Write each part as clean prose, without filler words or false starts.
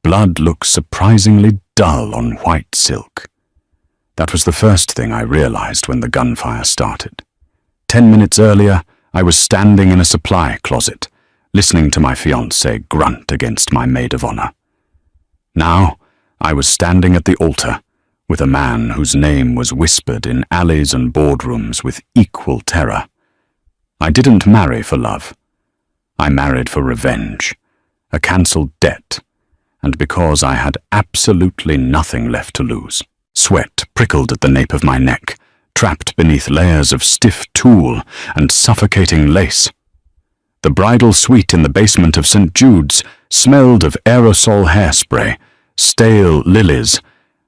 Blood looked surprisingly dull on white silk. That was the first thing I realized when the gunfire started. 10 minutes earlier, I was standing in a supply closet, listening to my fiancé grunt against my maid of honor. Now, I was standing at the altar with a man whose name was whispered in alleys and boardrooms with equal terror. I didn't marry for love. I married for revenge, a cancelled debt, and because I had absolutely nothing left to lose. Sweat prickled at the nape of my neck, trapped beneath layers of stiff tulle and suffocating lace. The bridal suite in the basement of St. Jude's smelled of aerosol hairspray, stale lilies,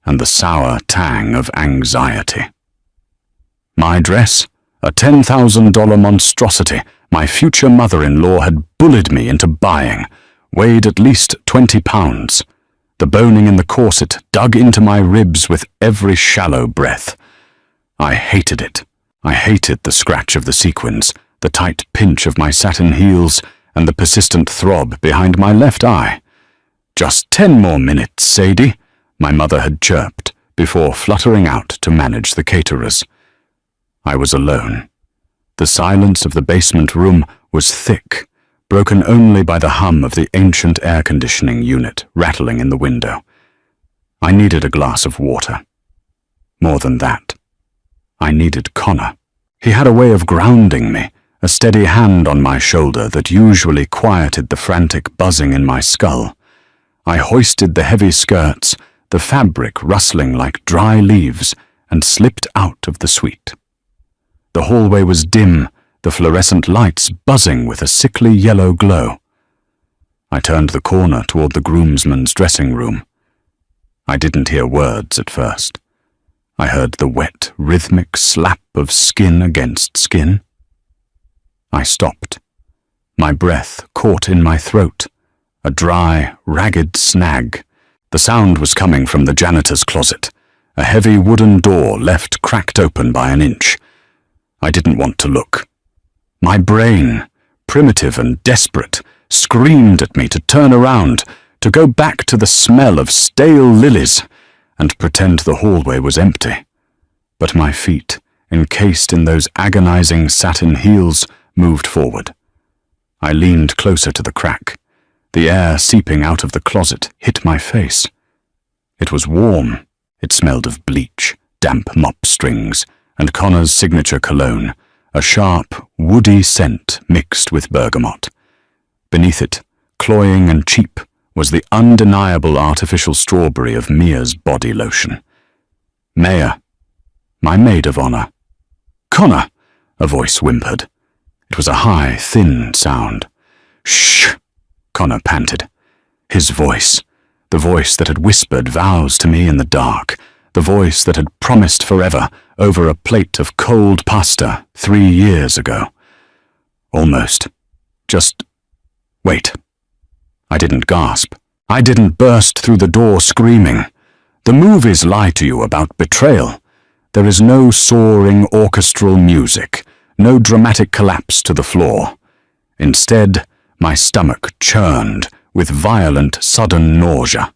and the sour tang of anxiety. My dress, a $10,000 monstrosity my future mother-in-law had bullied me into buying, weighed at least 20 pounds. The boning in the corset dug into my ribs with every shallow breath. I hated it. I hated the scratch of the sequins, the tight pinch of my satin heels, and the persistent throb behind my left eye. "Just 10 more minutes, Sadie," my mother had chirped before fluttering out to manage the caterers. I was alone. The silence of the basement room was thick, broken only by the hum of the ancient air conditioning unit rattling in the window. I needed a glass of water. More than that, I needed Connor. He had a way of grounding me, a steady hand on my shoulder that usually quieted the frantic buzzing in my skull. I hoisted the heavy skirts, the fabric rustling like dry leaves, and slipped out of the suite. The hallway was dim, the fluorescent lights buzzing with a sickly yellow glow. I turned the corner toward the groomsman's dressing room. I didn't hear words at first. I heard the wet, rhythmic slap of skin against skin. I stopped. My breath caught in my throat, a dry, ragged snag. The sound was coming from the janitor's closet, a heavy wooden door left cracked open by an inch. I didn't want to look. My brain, primitive and desperate, screamed at me to turn around, to go back to the smell of stale lilies, and pretend the hallway was empty. But my feet, encased in those agonizing satin heels, moved forward. I leaned closer to the crack. The air seeping out of the closet hit my face. It was warm. It smelled of bleach, damp mop strings, and Connor's signature cologne, a sharp, woody scent mixed with bergamot. Beneath it, cloying and cheap, was the undeniable artificial strawberry of Mia's body lotion. Maya, my maid of honor. "Connor," a voice whimpered. It was a high, thin sound. "Shh," Connor panted. His voice, the voice that had whispered vows to me in the dark, the voice that had promised forever over a plate of cold pasta 3 years ago. Almost. Just wait. I didn't gasp. I didn't burst through the door screaming. The movies lie to you about betrayal. There is no soaring orchestral music, no dramatic collapse to the floor. Instead, my stomach churned with violent, sudden nausea.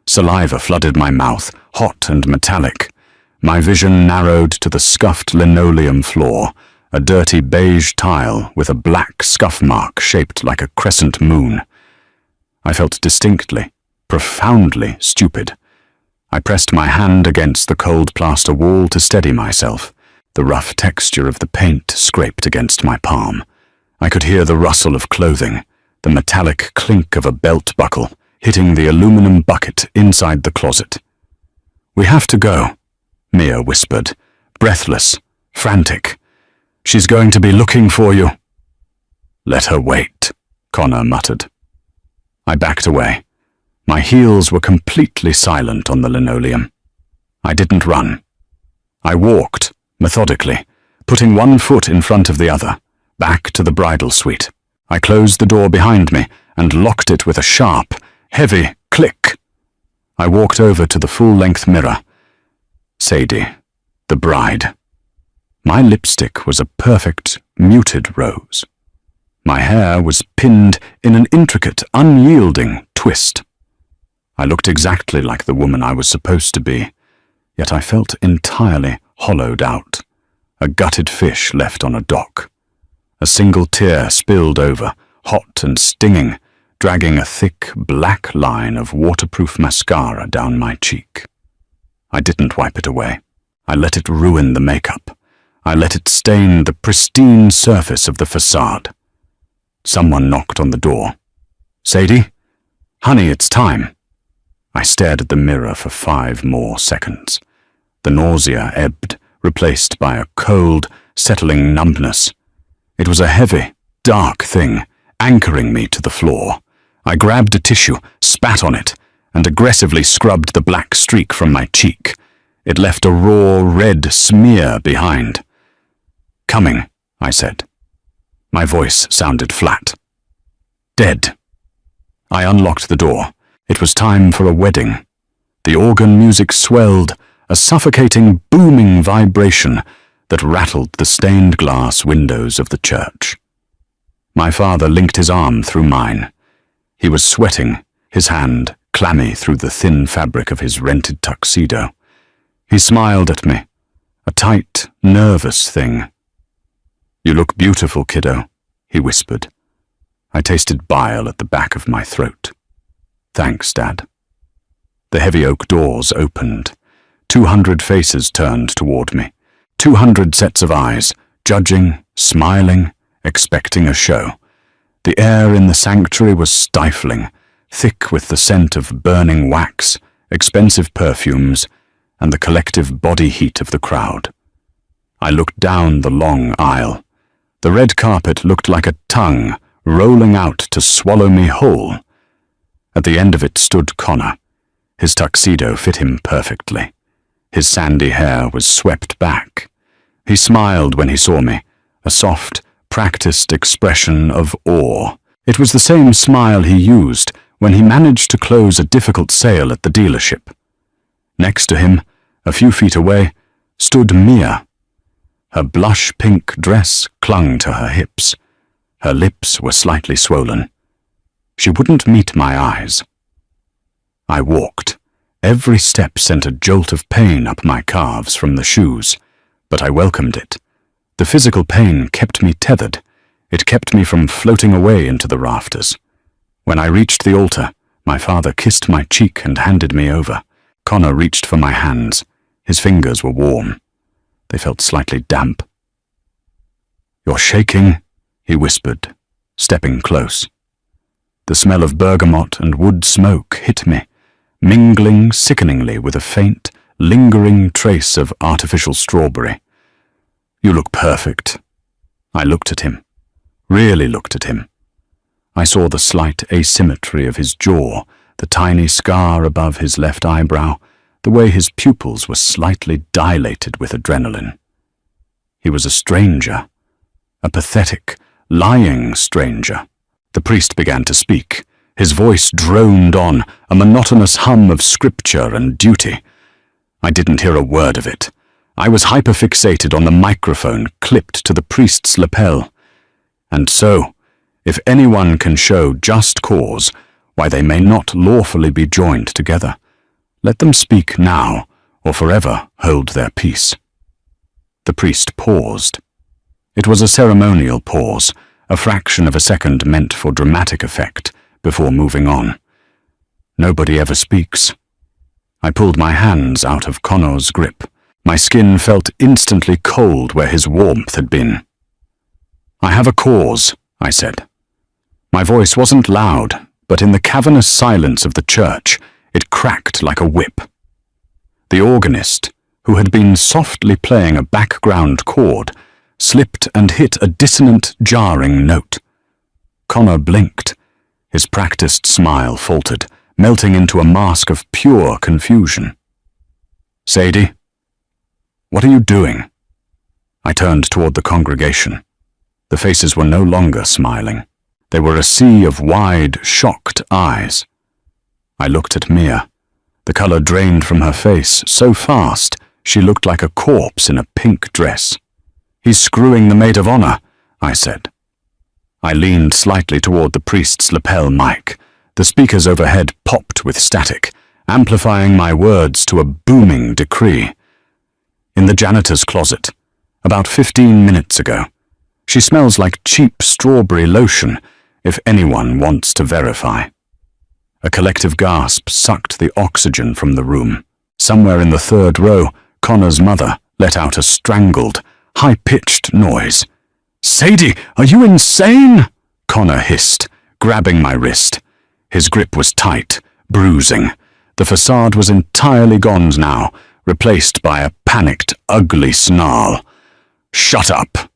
Saliva flooded my mouth, hot and metallic. My vision narrowed to the scuffed linoleum floor, a dirty beige tile with a black scuff mark shaped like a crescent moon. I felt distinctly, profoundly stupid. I pressed my hand against the cold plaster wall to steady myself. The rough texture of the paint scraped against my palm. I could hear the rustle of clothing, the metallic clink of a belt buckle hitting the aluminum bucket inside the closet. "We have to go," Mia whispered, breathless, frantic. "She's going to be looking for you." "Let her wait," Connor muttered. I backed away. My heels were completely silent on the linoleum. I didn't run. I walked, methodically, putting one foot in front of the other, back to the bridal suite. I closed the door behind me and locked it with a sharp, heavy click. I walked over to the full-length mirror. Sadie, the bride. My lipstick was a perfect, muted rose. My hair was pinned in an intricate, unyielding twist. I looked exactly like the woman I was supposed to be, yet I felt entirely hollowed out, a gutted fish left on a dock. A single tear spilled over, hot and stinging, dragging a thick, black line of waterproof mascara down my cheek. I didn't wipe it away. I let it ruin the makeup. I let it stain the pristine surface of the facade. Someone knocked on the door. "Sadie? Honey, it's time." I stared at the mirror for 5 more seconds. The nausea ebbed, replaced by a cold, settling numbness. It was a heavy, dark thing, anchoring me to the floor. I grabbed a tissue, spat on it, and aggressively scrubbed the black streak from my cheek. It left a raw, red smear behind. "Coming," I said. My voice sounded flat. "Dead." I unlocked the door. It was time for a wedding. The organ music swelled, a suffocating, booming vibration that rattled the stained glass windows of the church. My father linked his arm through mine. He was sweating, his hand clammy through the thin fabric of his rented tuxedo. He smiled at me, a tight, nervous thing. "You look beautiful, kiddo," he whispered. I tasted bile at the back of my throat. "Thanks, Dad." The heavy oak doors opened. 200 faces turned toward me. 200 sets of eyes, judging, smiling, expecting a show. The air in the sanctuary was stifling, thick with the scent of burning wax, expensive perfumes, and the collective body heat of the crowd. I looked down the long aisle. The red carpet looked like a tongue rolling out to swallow me whole. At the end of it stood Connor. His tuxedo fit him perfectly. His sandy hair was swept back. He smiled when he saw me, a soft, practiced expression of awe. It was the same smile he used when he managed to close a difficult sale at the dealership. Next to him, a few feet away, stood Mia. Her blush-pink dress clung to her hips. Her lips were slightly swollen. She wouldn't meet my eyes. I walked. Every step sent a jolt of pain up my calves from the shoes, but I welcomed it. The physical pain kept me tethered. It kept me from floating away into the rafters. When I reached the altar, my father kissed my cheek and handed me over. Connor reached for my hands. His fingers were warm. They felt slightly damp. "You're shaking," he whispered, stepping close. The smell of bergamot and wood smoke hit me, mingling sickeningly with a faint, lingering trace of artificial strawberry. "You look perfect." I looked at him, really looked at him. I saw the slight asymmetry of his jaw, the tiny scar above his left eyebrow, the way his pupils were slightly dilated with adrenaline. He was a stranger, a pathetic, lying stranger. The priest began to speak. His voice droned on, a monotonous hum of scripture and duty. I didn't hear a word of it. I was hyperfixated on the microphone clipped to the priest's lapel. And so, if anyone can show just cause why they may not lawfully be joined together, let them speak now, or forever hold their peace. The priest paused. It was a ceremonial pause, a fraction of a second meant for dramatic effect, before moving on. Nobody ever speaks. I pulled my hands out of Connor's grip. My skin felt instantly cold where his warmth had been. "I have a cause," I said. My voice wasn't loud, but in the cavernous silence of the church, it cracked like a whip. The organist, who had been softly playing a background chord, slipped and hit a dissonant, jarring note. Connor blinked. His practiced smile faltered, melting into a mask of pure confusion. "Sadie, what are you doing?" I turned toward the congregation. The faces were no longer smiling. They were a sea of wide, shocked eyes. I looked at Mia. The color drained from her face so fast she looked like a corpse in a pink dress. "He's screwing the maid of honor," I said. I leaned slightly toward the priest's lapel mic. The speakers overhead popped with static, amplifying my words to a booming decree. In the janitor's closet, about 15 minutes ago. She smells like cheap strawberry lotion, if anyone wants to verify. A collective gasp sucked the oxygen from the room. Somewhere in the third row, Connor's mother let out a strangled, high-pitched noise. "Sadie, are you insane?" Connor hissed, grabbing my wrist. His grip was tight, bruising. The facade was entirely gone now, replaced by a panicked, ugly snarl. "Shut up!"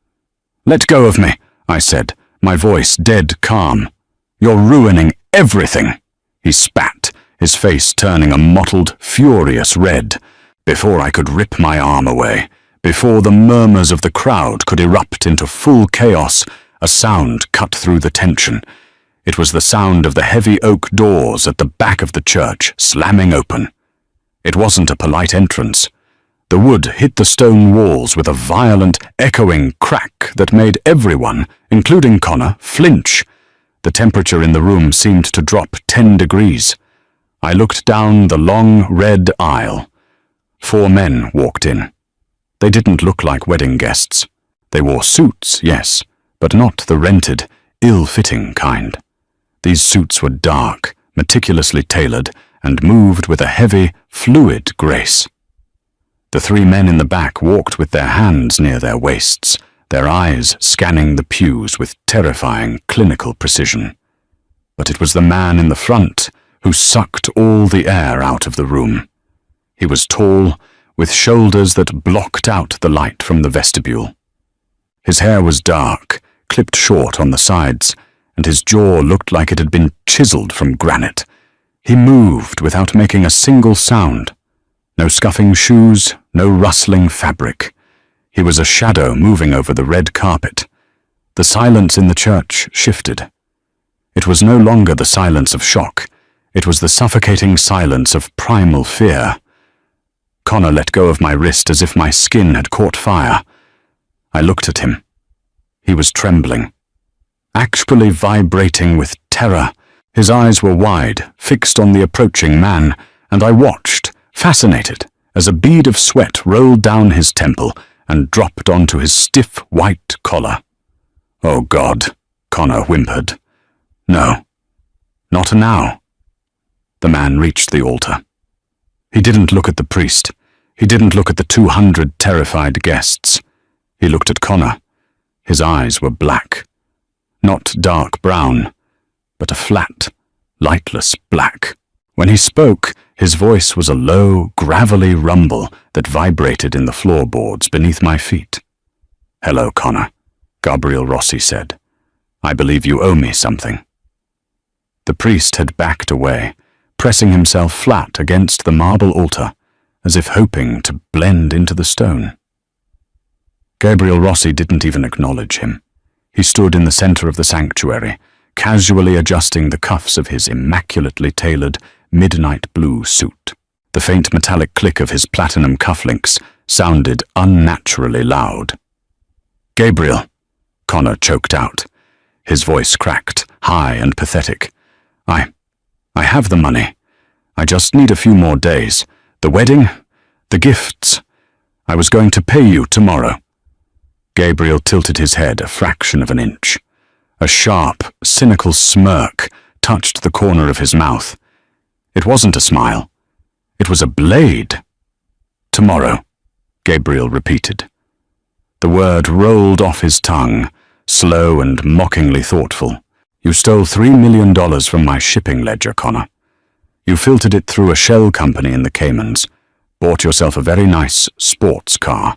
"Let go of me," I said, my voice dead calm. "You're ruining everything." He spat, his face turning a mottled, furious red. Before I could rip my arm away, before the murmurs of the crowd could erupt into full chaos, a sound cut through the tension. It was the sound of the heavy oak doors at the back of the church slamming open. It wasn't a polite entrance. The wood hit the stone walls with a violent, echoing crack that made everyone, including Connor, flinch. The temperature in the room seemed to drop 10 degrees. I looked down the long, red aisle. 4 men walked in. They didn't look like wedding guests. They wore suits, yes, but not the rented, ill-fitting kind. These suits were dark, meticulously tailored, and moved with a heavy, fluid grace. The 3 men in the back walked with their hands near their waists, their eyes scanning the pews with terrifying clinical precision. But it was the man in the front who sucked all the air out of the room. He was tall, with shoulders that blocked out the light from the vestibule. His hair was dark, clipped short on the sides, and his jaw looked like it had been chiseled from granite. He moved without making a single sound. No scuffing shoes, no rustling fabric. He was a shadow moving over the red carpet. The silence in the church shifted. It was no longer the silence of shock. It was the suffocating silence of primal fear. Connor let go of my wrist as if my skin had caught fire. I looked at him. He was trembling, actually vibrating with terror. His eyes were wide, fixed on the approaching man, and I watched, fascinated, as a bead of sweat rolled down his temple and dropped onto his stiff white collar. "Oh God," Connor whimpered. "No, not now." The man reached the altar. He didn't look at the priest. He didn't look at the 200 terrified guests. He looked at Connor. His eyes were black. Not dark brown, but a flat, lightless black. When he spoke, his voice was a low, gravelly rumble that vibrated in the floorboards beneath my feet. "Hello, Connor," Gabriel Rossi said. "I believe you owe me something." The priest had backed away, pressing himself flat against the marble altar, as if hoping to blend into the stone. Gabriel Rossi didn't even acknowledge him. He stood in the center of the sanctuary, casually adjusting the cuffs of his immaculately tailored midnight blue suit. The faint metallic click of his platinum cufflinks sounded unnaturally loud. "Gabriel," Connor choked out. His voice cracked, high and pathetic. I have the money. I just need a few more days. The wedding, the gifts. I was going to pay you tomorrow." Gabriel tilted his head a fraction of an inch. A sharp, cynical smirk touched the corner of his mouth. It wasn't a smile. It was a blade. "Tomorrow," Gabriel repeated. The word rolled off his tongue, slow and mockingly thoughtful. "You stole $3 million from my shipping ledger, Connor. You filtered it through a shell company in the Caymans, bought yourself a very nice sports car,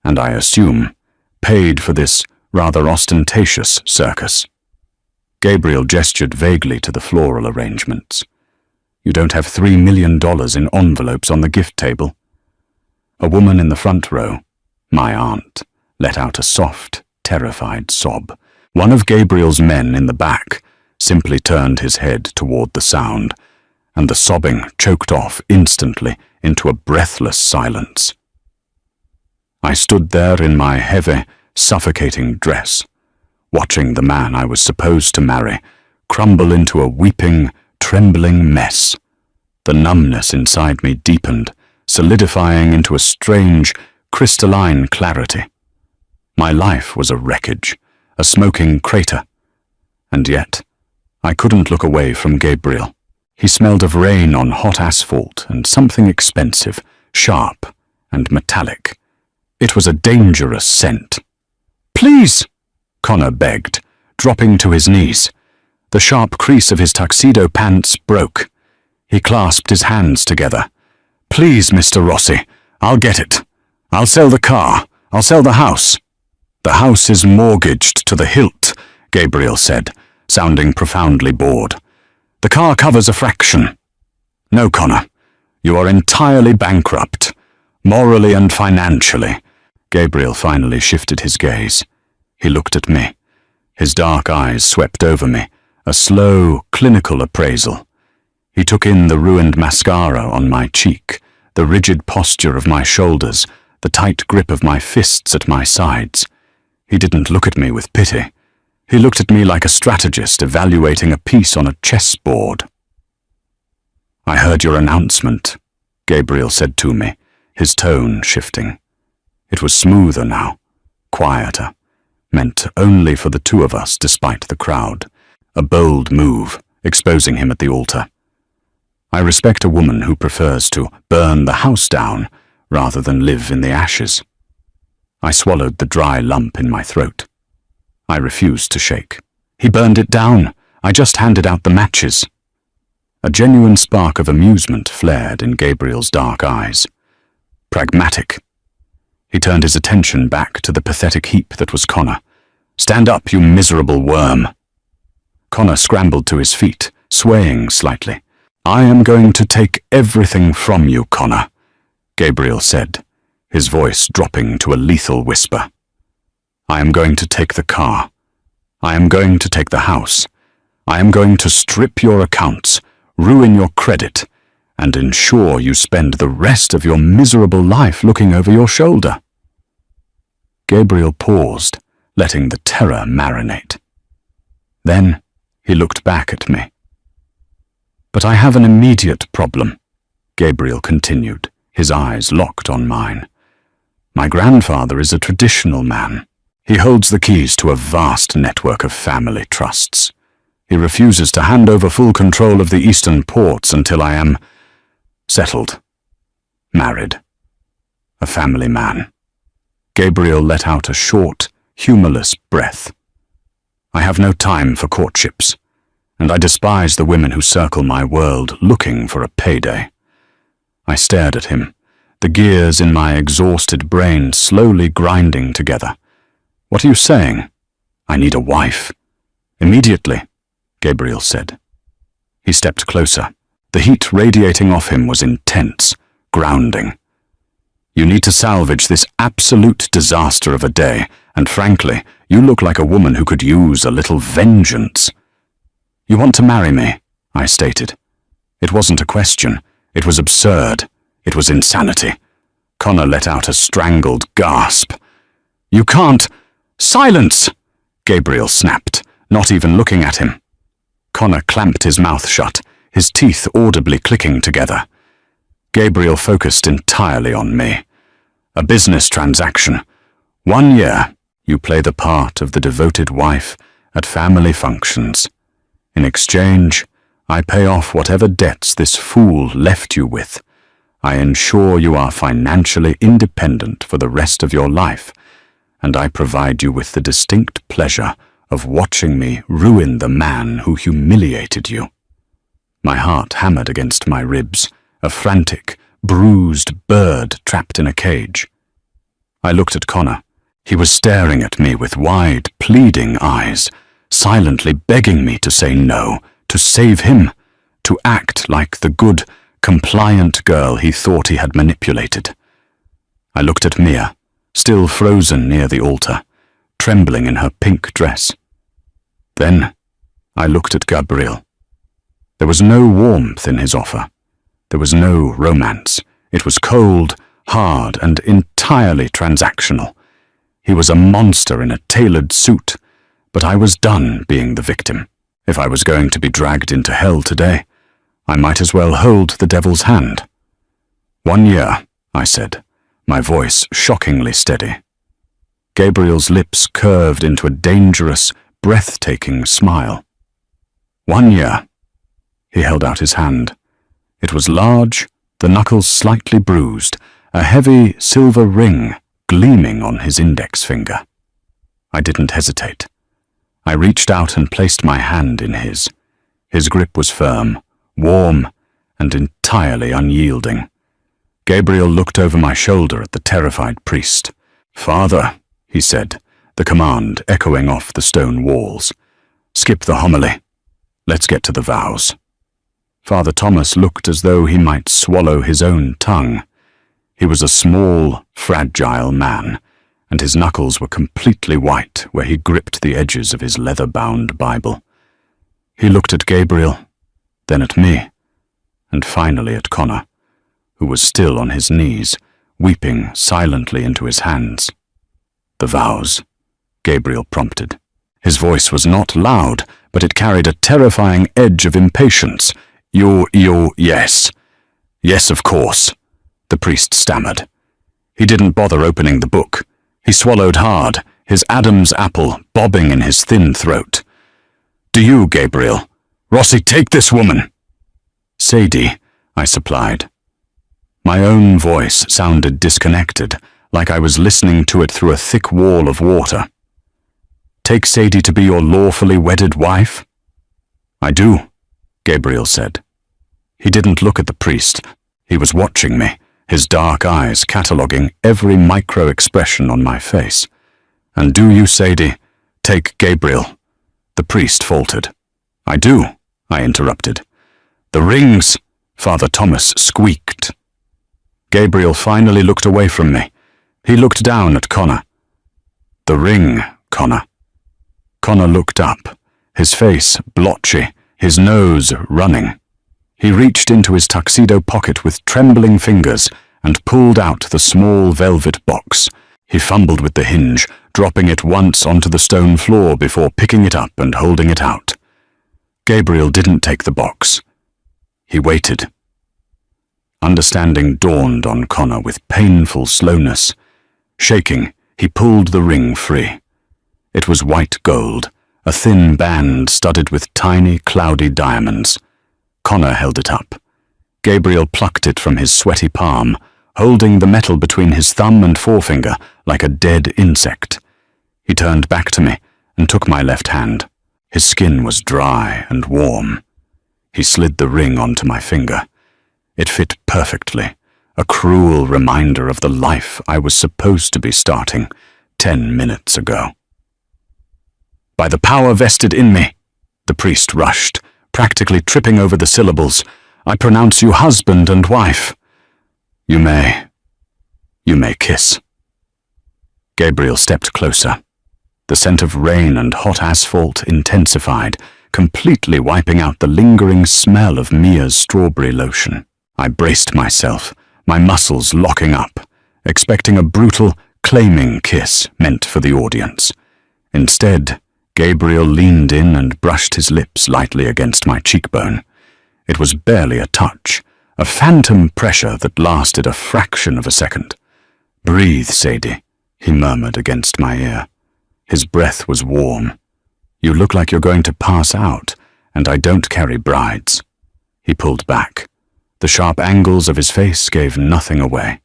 and I assume paid for this rather ostentatious circus." Gabriel gestured vaguely to the floral arrangements. "You don't have $3 million in envelopes on the gift table?" A woman in the front row, my aunt, let out a soft, terrified sob. One of Gabriel's men in the back simply turned his head toward the sound, and the sobbing choked off instantly into a breathless silence. I stood there in my heavy, suffocating dress, watching the man I was supposed to marry crumble into a weeping, trembling mess. The numbness inside me deepened, solidifying into a strange, crystalline clarity. My life was a wreckage, a smoking crater. And yet, I couldn't look away from Gabriel. He smelled of rain on hot asphalt and something expensive, sharp and metallic. It was a dangerous scent. "Please!" Connor begged, dropping to his knees. The sharp crease of his tuxedo pants broke. He clasped his hands together. "Please, Mr. Rossi, I'll get it. I'll sell the car. I'll sell the house." "The house is mortgaged to the hilt," Gabriel said, sounding profoundly bored. "The car covers a fraction." "No, Connor. You are entirely bankrupt, morally and financially." Gabriel finally shifted his gaze. He looked at me. His dark eyes swept over me, a slow, clinical appraisal. He took in the ruined mascara on my cheek, the rigid posture of my shoulders, the tight grip of my fists at my sides. He didn't look at me with pity. He looked at me like a strategist evaluating a piece on a chessboard. "I heard your announcement," Gabriel said to me, his tone shifting. It was smoother now, quieter, meant only for the two of us despite the crowd. A bold move, exposing him at the altar. I respect a woman who prefers to burn the house down rather than live in the ashes. I swallowed the dry lump in my throat. I refused to shake. "He burned it down. I just handed out the matches." A genuine spark of amusement flared in Gabriel's dark eyes. "Pragmatic." He turned his attention back to the pathetic heap that was Connor. "Stand up, you miserable worm." Connor scrambled to his feet, swaying slightly. "I am going to take everything from you, Connor," Gabriel said, his voice dropping to a lethal whisper. "I am going to take the car. I am going to take the house. I am going to strip your accounts, ruin your credit, and ensure you spend the rest of your miserable life looking over your shoulder." Gabriel paused, letting the terror marinate. Then he looked back at me. "But I have an immediate problem," Gabriel continued, his eyes locked on mine. "My grandfather is a traditional man. He holds the keys to a vast network of family trusts. He refuses to hand over full control of the eastern ports until I am settled, married, a family man." Gabriel let out a short, humorless breath. "I have no time for courtships, and I despise the women who circle my world looking for a payday." I stared at him, the gears in my exhausted brain slowly grinding together. "What are you saying?" "I need a wife." "Immediately," Gabriel said. He stepped closer. The heat radiating off him was intense, grounding. "You need to salvage this absolute disaster of a day, and frankly, you look like a woman who could use a little vengeance." "You want to marry me?" I stated. It wasn't a question. It was absurd. It was insanity. Connor let out a strangled gasp. "You can't—" "Silence!" Gabriel snapped, not even looking at him. Connor clamped his mouth shut, his teeth audibly clicking together. Gabriel focused entirely on me. "A business transaction. 1 year, you play the part of the devoted wife at family functions. In exchange, I pay off whatever debts this fool left you with. I ensure you are financially independent for the rest of your life, and I provide you with the distinct pleasure of watching me ruin the man who humiliated you." My heart hammered against my ribs, a frantic, bruised bird trapped in a cage. I looked at Connor. He was staring at me with wide, pleading eyes, silently begging me to say no, to save him, to act like the good, compliant girl he thought he had manipulated. I looked at Mia, still frozen near the altar, trembling in her pink dress. Then I looked at Gabriel. There was no warmth in his offer. There was no romance. It was cold, hard, and entirely transactional. He was a monster in a tailored suit, but I was done being the victim. If I was going to be dragged into hell today, I might as well hold the devil's hand. 1 year, I said, my voice shockingly steady. Gabriel's lips curved into a dangerous, breathtaking smile. 1 year. He held out his hand. It was large, the knuckles slightly bruised, a heavy silver ring gleaming on his index finger. I didn't hesitate. I reached out and placed my hand in his. His grip was firm, warm, and entirely unyielding. Gabriel looked over my shoulder at the terrified priest. "Father," he said, the command echoing off the stone walls. "Skip the homily. Let's get to the vows." Father Thomas looked as though he might swallow his own tongue. He was a small, fragile man, and his knuckles were completely white where he gripped the edges of his leather-bound Bible. He looked at Gabriel, then at me, and finally at Connor, who was still on his knees, weeping silently into his hands. "The vows," Gabriel prompted. His voice was not loud, but it carried a terrifying edge of impatience. Yes. Yes, of course," the priest stammered. He didn't bother opening the book. He swallowed hard, his Adam's apple bobbing in his thin throat. "Do you, Gabriel? Rossi, take this woman!" "Sadie," I supplied. My own voice sounded disconnected, like I was listening to it through a thick wall of water. "Take Sadie to be your lawfully wedded wife?" "I do," Gabriel said. He didn't look at the priest. He was watching me, his dark eyes cataloguing every micro-expression on my face. "And do you, Sadie, take Gabriel?" The priest faltered. "I do," I interrupted. "The rings," Father Thomas squeaked. Gabriel finally looked away from me. He looked down at Connor. "The ring, Connor." Connor looked up, his face blotchy, his nose running. He reached into his tuxedo pocket with trembling fingers and pulled out the small velvet box. He fumbled with the hinge, dropping it once onto the stone floor before picking it up and holding it out. Gabriel didn't take the box. He waited. Understanding dawned on Connor with painful slowness. Shaking, he pulled the ring free. It was white gold, a thin band studded with tiny, cloudy diamonds. Connor held it up. Gabriel plucked it from his sweaty palm, holding the metal between his thumb and forefinger like a dead insect. He turned back to me and took my left hand. His skin was dry and warm. He slid the ring onto my finger. It fit perfectly, a cruel reminder of the life I was supposed to be starting 10 minutes ago. "By the power vested in me," the priest rushed, practically tripping over the syllables, "I pronounce you husband and wife. You may kiss." Gabriel stepped closer. The scent of rain and hot asphalt intensified, completely wiping out the lingering smell of Mia's strawberry lotion. I braced myself, my muscles locking up, expecting a brutal, claiming kiss meant for the audience. Instead, Gabriel leaned in and brushed his lips lightly against my cheekbone. It was barely a touch, a phantom pressure that lasted a fraction of a second. "Breathe, Sadie," he murmured against my ear. His breath was warm. "You look like you're going to pass out, and I don't carry brides." He pulled back. The sharp angles of his face gave nothing away.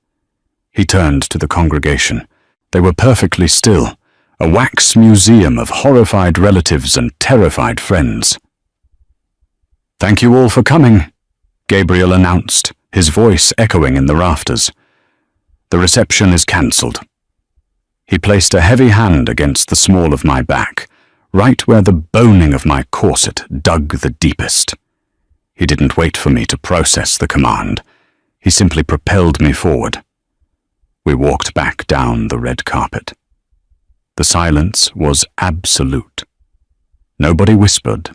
He turned to the congregation. They were perfectly still, a wax museum of horrified relatives and terrified friends. "Thank you all for coming," Gabriel announced, his voice echoing in the rafters. "The reception is cancelled." He placed a heavy hand against the small of my back, right where the boning of my corset dug the deepest. He didn't wait for me to process the command. He simply propelled me forward. We walked back down the red carpet. The silence was absolute. Nobody whispered.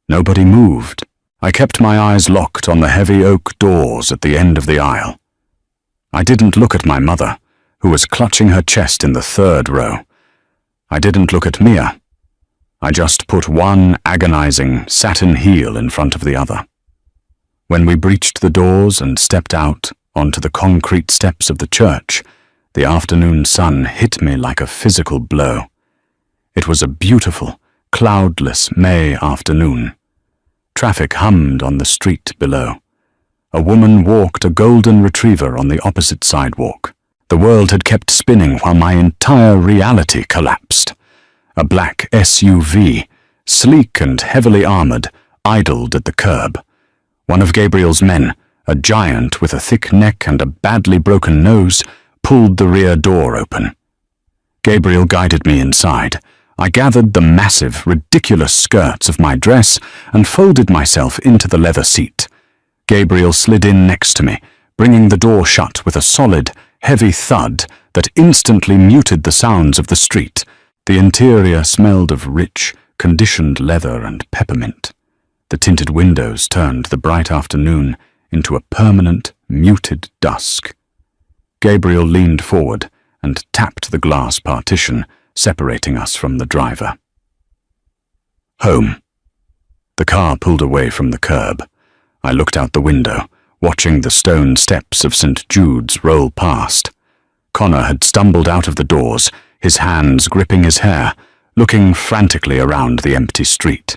Nobody moved. I kept my eyes locked on the heavy oak doors at the end of the aisle. I didn't look at my mother, who was clutching her chest in the third row. I didn't look at Mia. I just put one agonizing satin heel in front of the other. When we breached the doors and stepped out onto the concrete steps of the church, the afternoon sun hit me like a physical blow. It was a beautiful, cloudless May afternoon. Traffic hummed on the street below. A woman walked a golden retriever on the opposite sidewalk. The world had kept spinning while my entire reality collapsed. A black SUV, sleek and heavily armored, idled at the curb. One of Gabriel's men, a giant with a thick neck and a badly broken nose, pulled the rear door open. Gabriel guided me inside. I gathered the massive, ridiculous skirts of my dress and folded myself into the leather seat. Gabriel slid in next to me, bringing the door shut with a solid, heavy thud that instantly muted the sounds of the street. The interior smelled of rich, conditioned leather and peppermint. The tinted windows turned the bright afternoon into a permanent, muted dusk. Gabriel leaned forward and tapped the glass partition, separating us from the driver. Home. The car pulled away from the curb. I looked out the window, watching the stone steps of St. Jude's roll past. Connor had stumbled out of the doors, his hands gripping his hair, looking frantically around the empty street.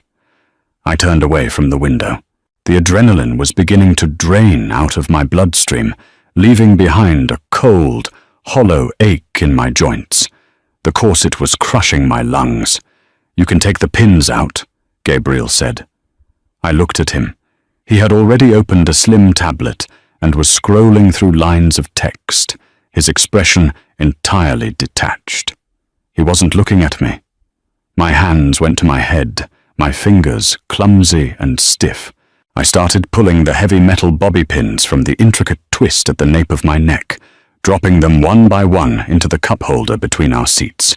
I turned away from the window. The adrenaline was beginning to drain out of my bloodstream, leaving behind a cold, hollow ache in my joints. The corset was crushing my lungs. "You can take the pins out," Gabriel said. I looked at him. He had already opened a slim tablet and was scrolling through lines of text, his expression entirely detached. He wasn't looking at me. My hands went to my head, my fingers clumsy and stiff. I started pulling the heavy metal bobby pins from the intricate twist at the nape of my neck, dropping them one by one into the cup holder between our seats.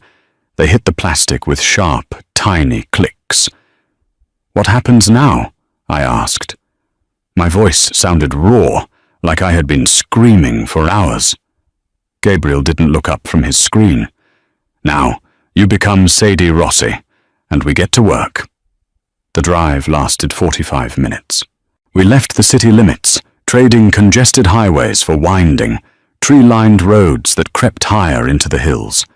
They hit the plastic with sharp, tiny clicks. "What happens now?" I asked. My voice sounded raw, like I had been screaming for hours. Gabriel didn't look up from his screen. "Now, you become Sadie Rossi, and we get to work." The drive lasted 45 minutes. We left the city limits, trading congested highways for winding, tree-lined roads that crept higher into the hills.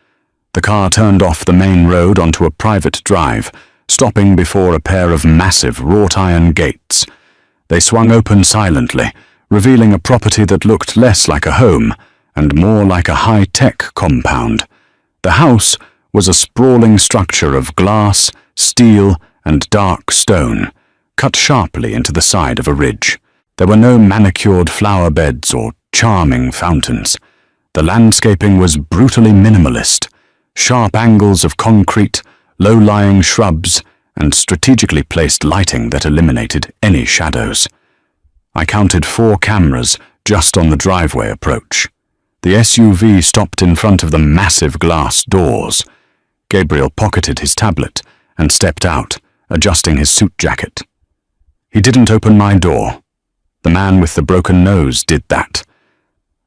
The car turned off the main road onto a private drive, stopping before a pair of massive wrought-iron gates. They swung open silently, revealing a property that looked less like a home and more like a high-tech compound. The house was a sprawling structure of glass, steel, and dark stone, cut sharply into the side of a ridge. There were no manicured flower beds or charming fountains. The landscaping was brutally minimalist, sharp angles of concrete, low-lying shrubs, and strategically placed lighting that eliminated any shadows. I counted 4 cameras just on the driveway approach. The SUV stopped in front of the massive glass doors. Gabriel pocketed his tablet and stepped out, adjusting his suit jacket. He didn't open my door. The man with the broken nose did that.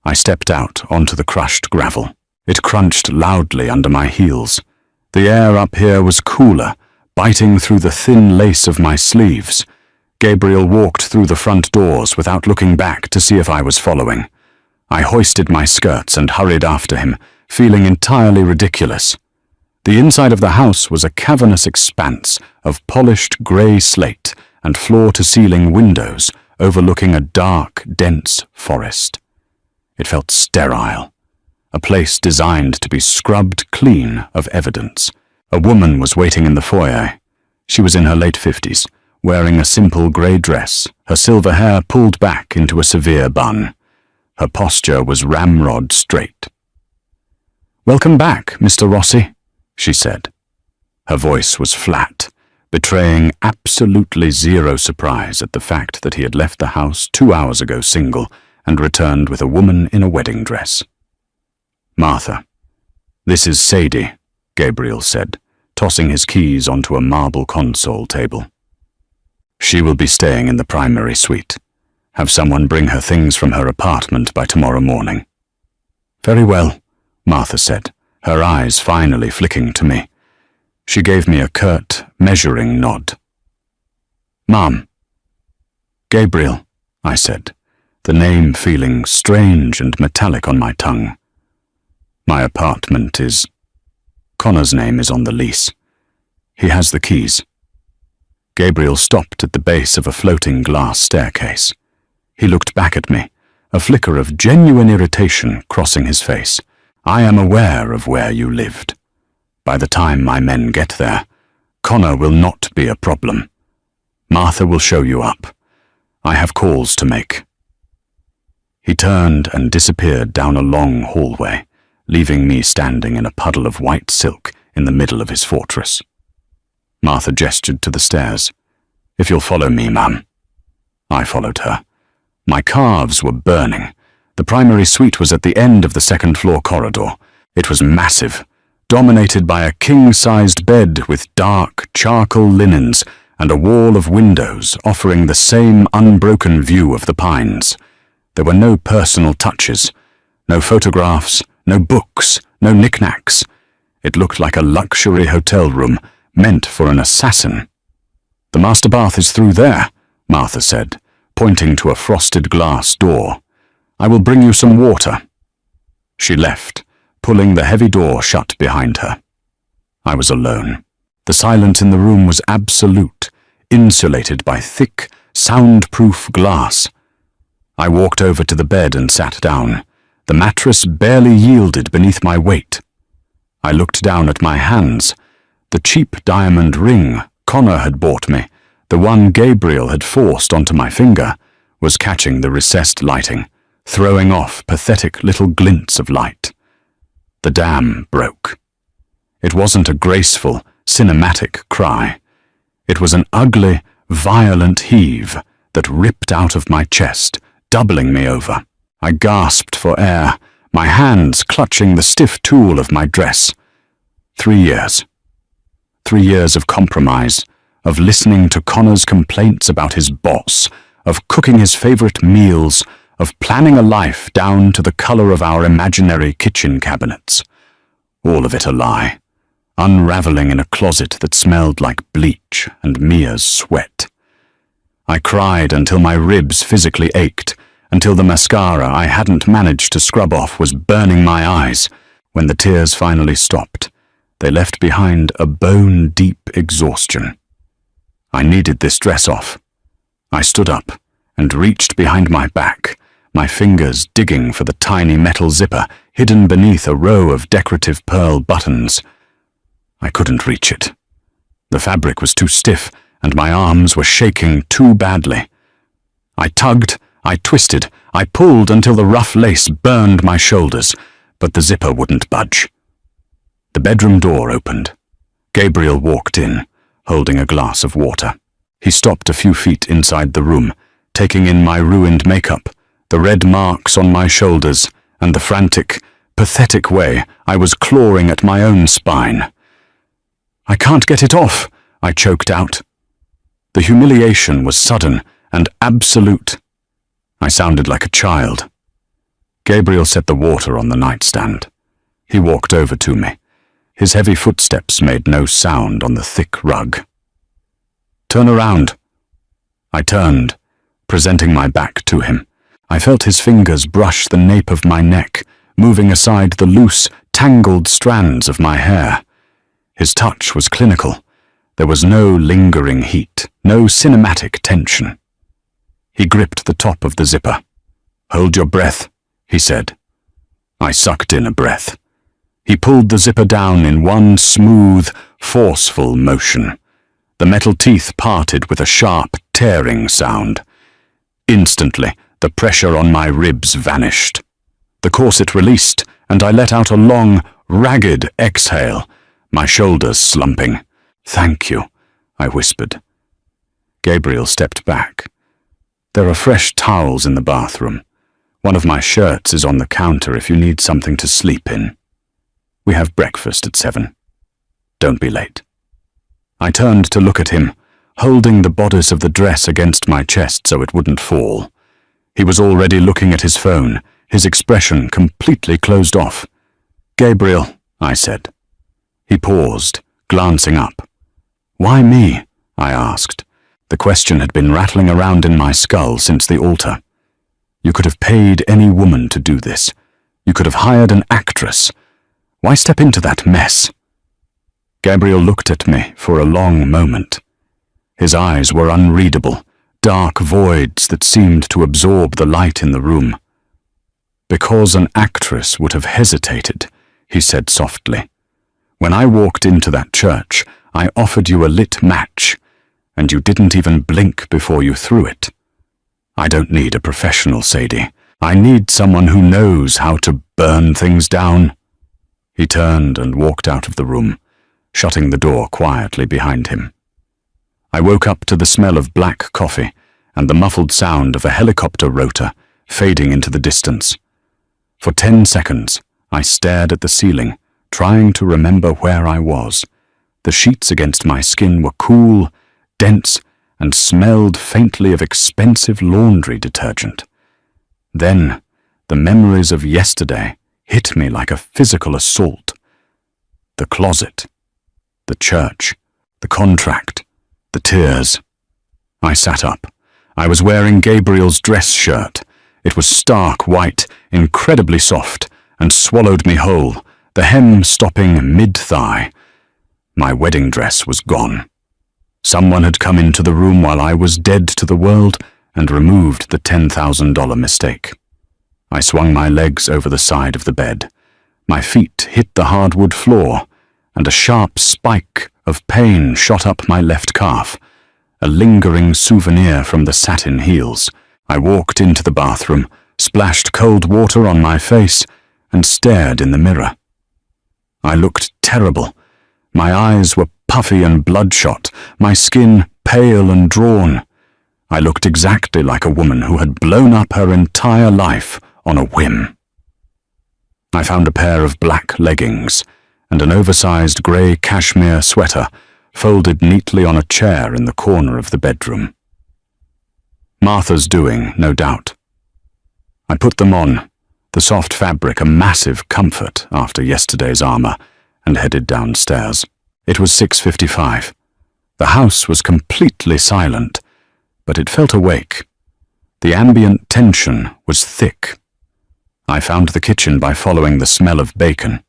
I stepped out onto the crushed gravel. It crunched loudly under my heels. The air up here was cooler, biting through the thin lace of my sleeves. Gabriel walked through the front doors without looking back to see if I was following. I hoisted my skirts and hurried after him, feeling entirely ridiculous. The inside of the house was a cavernous expanse of polished grey slate and floor-to-ceiling windows overlooking a dark, dense forest. It felt sterile, a place designed to be scrubbed clean of evidence. A woman was waiting in the foyer. She was in her late 50s, wearing a simple grey dress, her silver hair pulled back into a severe bun. Her posture was ramrod straight. "Welcome back, Mr. Rossi," she said. Her voice was flat, betraying absolutely zero surprise at the fact that he had left the house 2 hours ago single and returned with a woman in a wedding dress. "Martha, this is Sadie," Gabriel said, tossing his keys onto a marble console table. "She will be staying in the primary suite. Have someone bring her things from her apartment by tomorrow morning." "Very well," Martha said, her eyes finally flicking to me. She gave me a curt, measuring nod. "Mom." "Gabriel," I said, the name feeling strange and metallic on my tongue. My apartment is... Connor's name is on the lease. He has the keys. Gabriel stopped at the base of a floating glass staircase. He looked back at me, a flicker of genuine irritation crossing his face. I am aware of where you lived. By the time my men get there, Connor will not be a problem. Martha will show you up. I have calls to make. He turned and disappeared down a long hallway, leaving me standing in a puddle of white silk in the middle of his fortress. Martha gestured to the stairs. "If you'll follow me, ma'am." I followed her. My calves were burning. The primary suite was at the end of the second-floor corridor. It was massive, dominated by a king-sized bed with dark, charcoal linens and a wall of windows offering the same unbroken view of the pines. There were no personal touches, no photographs, no books, no knickknacks. It looked like a luxury hotel room meant for an assassin. "The master bath is through there," Martha said, pointing to a frosted glass door. "I will bring you some water." She left, pulling the heavy door shut behind her. I was alone. The silence in the room was absolute, insulated by thick, soundproof glass. I walked over to the bed and sat down. The mattress barely yielded beneath my weight. I looked down at my hands. The cheap diamond ring Connor had bought me, the one Gabriel had forced onto my finger, was catching the recessed lighting, throwing off pathetic little glints of light. The dam broke. It wasn't a graceful, cinematic cry. It was an ugly, violent heave that ripped out of my chest, doubling me over. I gasped for air, my hands clutching the stiff tool of my dress. 3 years. 3 years of compromise, of listening to Connor's complaints about his boss, of cooking his favorite meals, of planning a life down to the color of our imaginary kitchen cabinets. All of it a lie, unraveling in a closet that smelled like bleach and Mia's sweat. I cried until my ribs physically ached, until the mascara I hadn't managed to scrub off was burning my eyes. When the tears finally stopped, they left behind a bone-deep exhaustion. I needed this dress off. I stood up and reached behind my back, my fingers digging for the tiny metal zipper hidden beneath a row of decorative pearl buttons. I couldn't reach it. The fabric was too stiff, and my arms were shaking too badly. I tugged, I twisted, I pulled until the rough lace burned my shoulders, but the zipper wouldn't budge. The bedroom door opened. Gabriel walked in, holding a glass of water. He stopped a few feet inside the room, taking in my ruined makeup, the red marks on my shoulders, and the frantic, pathetic way I was clawing at my own spine. "I can't get it off," I choked out. The humiliation was sudden and absolute. I sounded like a child. Gabriel set the water on the nightstand. He walked over to me. His heavy footsteps made no sound on the thick rug. "Turn around." I turned, presenting my back to him. I felt his fingers brush the nape of my neck, moving aside the loose, tangled strands of my hair. His touch was clinical. There was no lingering heat, no cinematic tension. He gripped the top of the zipper. "Hold your breath," he said. I sucked in a breath. He pulled the zipper down in one smooth, forceful motion. The metal teeth parted with a sharp, tearing sound. Instantly, the pressure on my ribs vanished. The corset released, and I let out a long, ragged exhale, my shoulders slumping. "Thank you," I whispered. Gabriel stepped back. "There are fresh towels in the bathroom. One of my shirts is on the counter if you need something to sleep in. We have breakfast at 7. Don't be late." I turned to look at him, holding the bodice of the dress against my chest so it wouldn't fall. He was already looking at his phone, his expression completely closed off. "Gabriel," I said. He paused, glancing up. "Why me?" I asked. The question had been rattling around in my skull since the altar. You could have paid any woman to do this. You could have hired an actress. Why step into that mess? Gabriel looked at me for a long moment. His eyes were unreadable, dark voids that seemed to absorb the light in the room. Because an actress would have hesitated, he said softly. When I walked into that church, I offered you a lit match, and you didn't even blink before you threw it. I don't need a professional, Sadie. I need someone who knows how to burn things down. He turned and walked out of the room, shutting the door quietly behind him. I woke up to the smell of black coffee and the muffled sound of a helicopter rotor fading into the distance. For 10 seconds, I stared at the ceiling, trying to remember where I was. The sheets against my skin were cool, dense, and smelled faintly of expensive laundry detergent. Then, the memories of yesterday hit me like a physical assault. The closet, the church, the contract, the tears. I sat up. I was wearing Gabriel's dress shirt. It was stark white, incredibly soft, and swallowed me whole, the hem stopping mid-thigh. My wedding dress was gone. Someone had come into the room while I was dead to the world and removed the $10,000 mistake. I swung my legs over the side of the bed. My feet hit the hardwood floor, and a sharp spike of pain shot up my left calf, a lingering souvenir from the satin heels. I walked into the bathroom, splashed cold water on my face, and stared in the mirror. I looked terrible. My eyes were puffy and bloodshot, my skin pale and drawn. I looked exactly like a woman who had blown up her entire life on a whim. I found a pair of black leggings and an oversized grey cashmere sweater folded neatly on a chair in the corner of the bedroom. Martha's doing, no doubt. I put them on, the soft fabric a massive comfort after yesterday's armor, and headed downstairs. It was 6:55. The house was completely silent, but it felt awake. The ambient tension was thick. I found the kitchen by following the smell of bacon.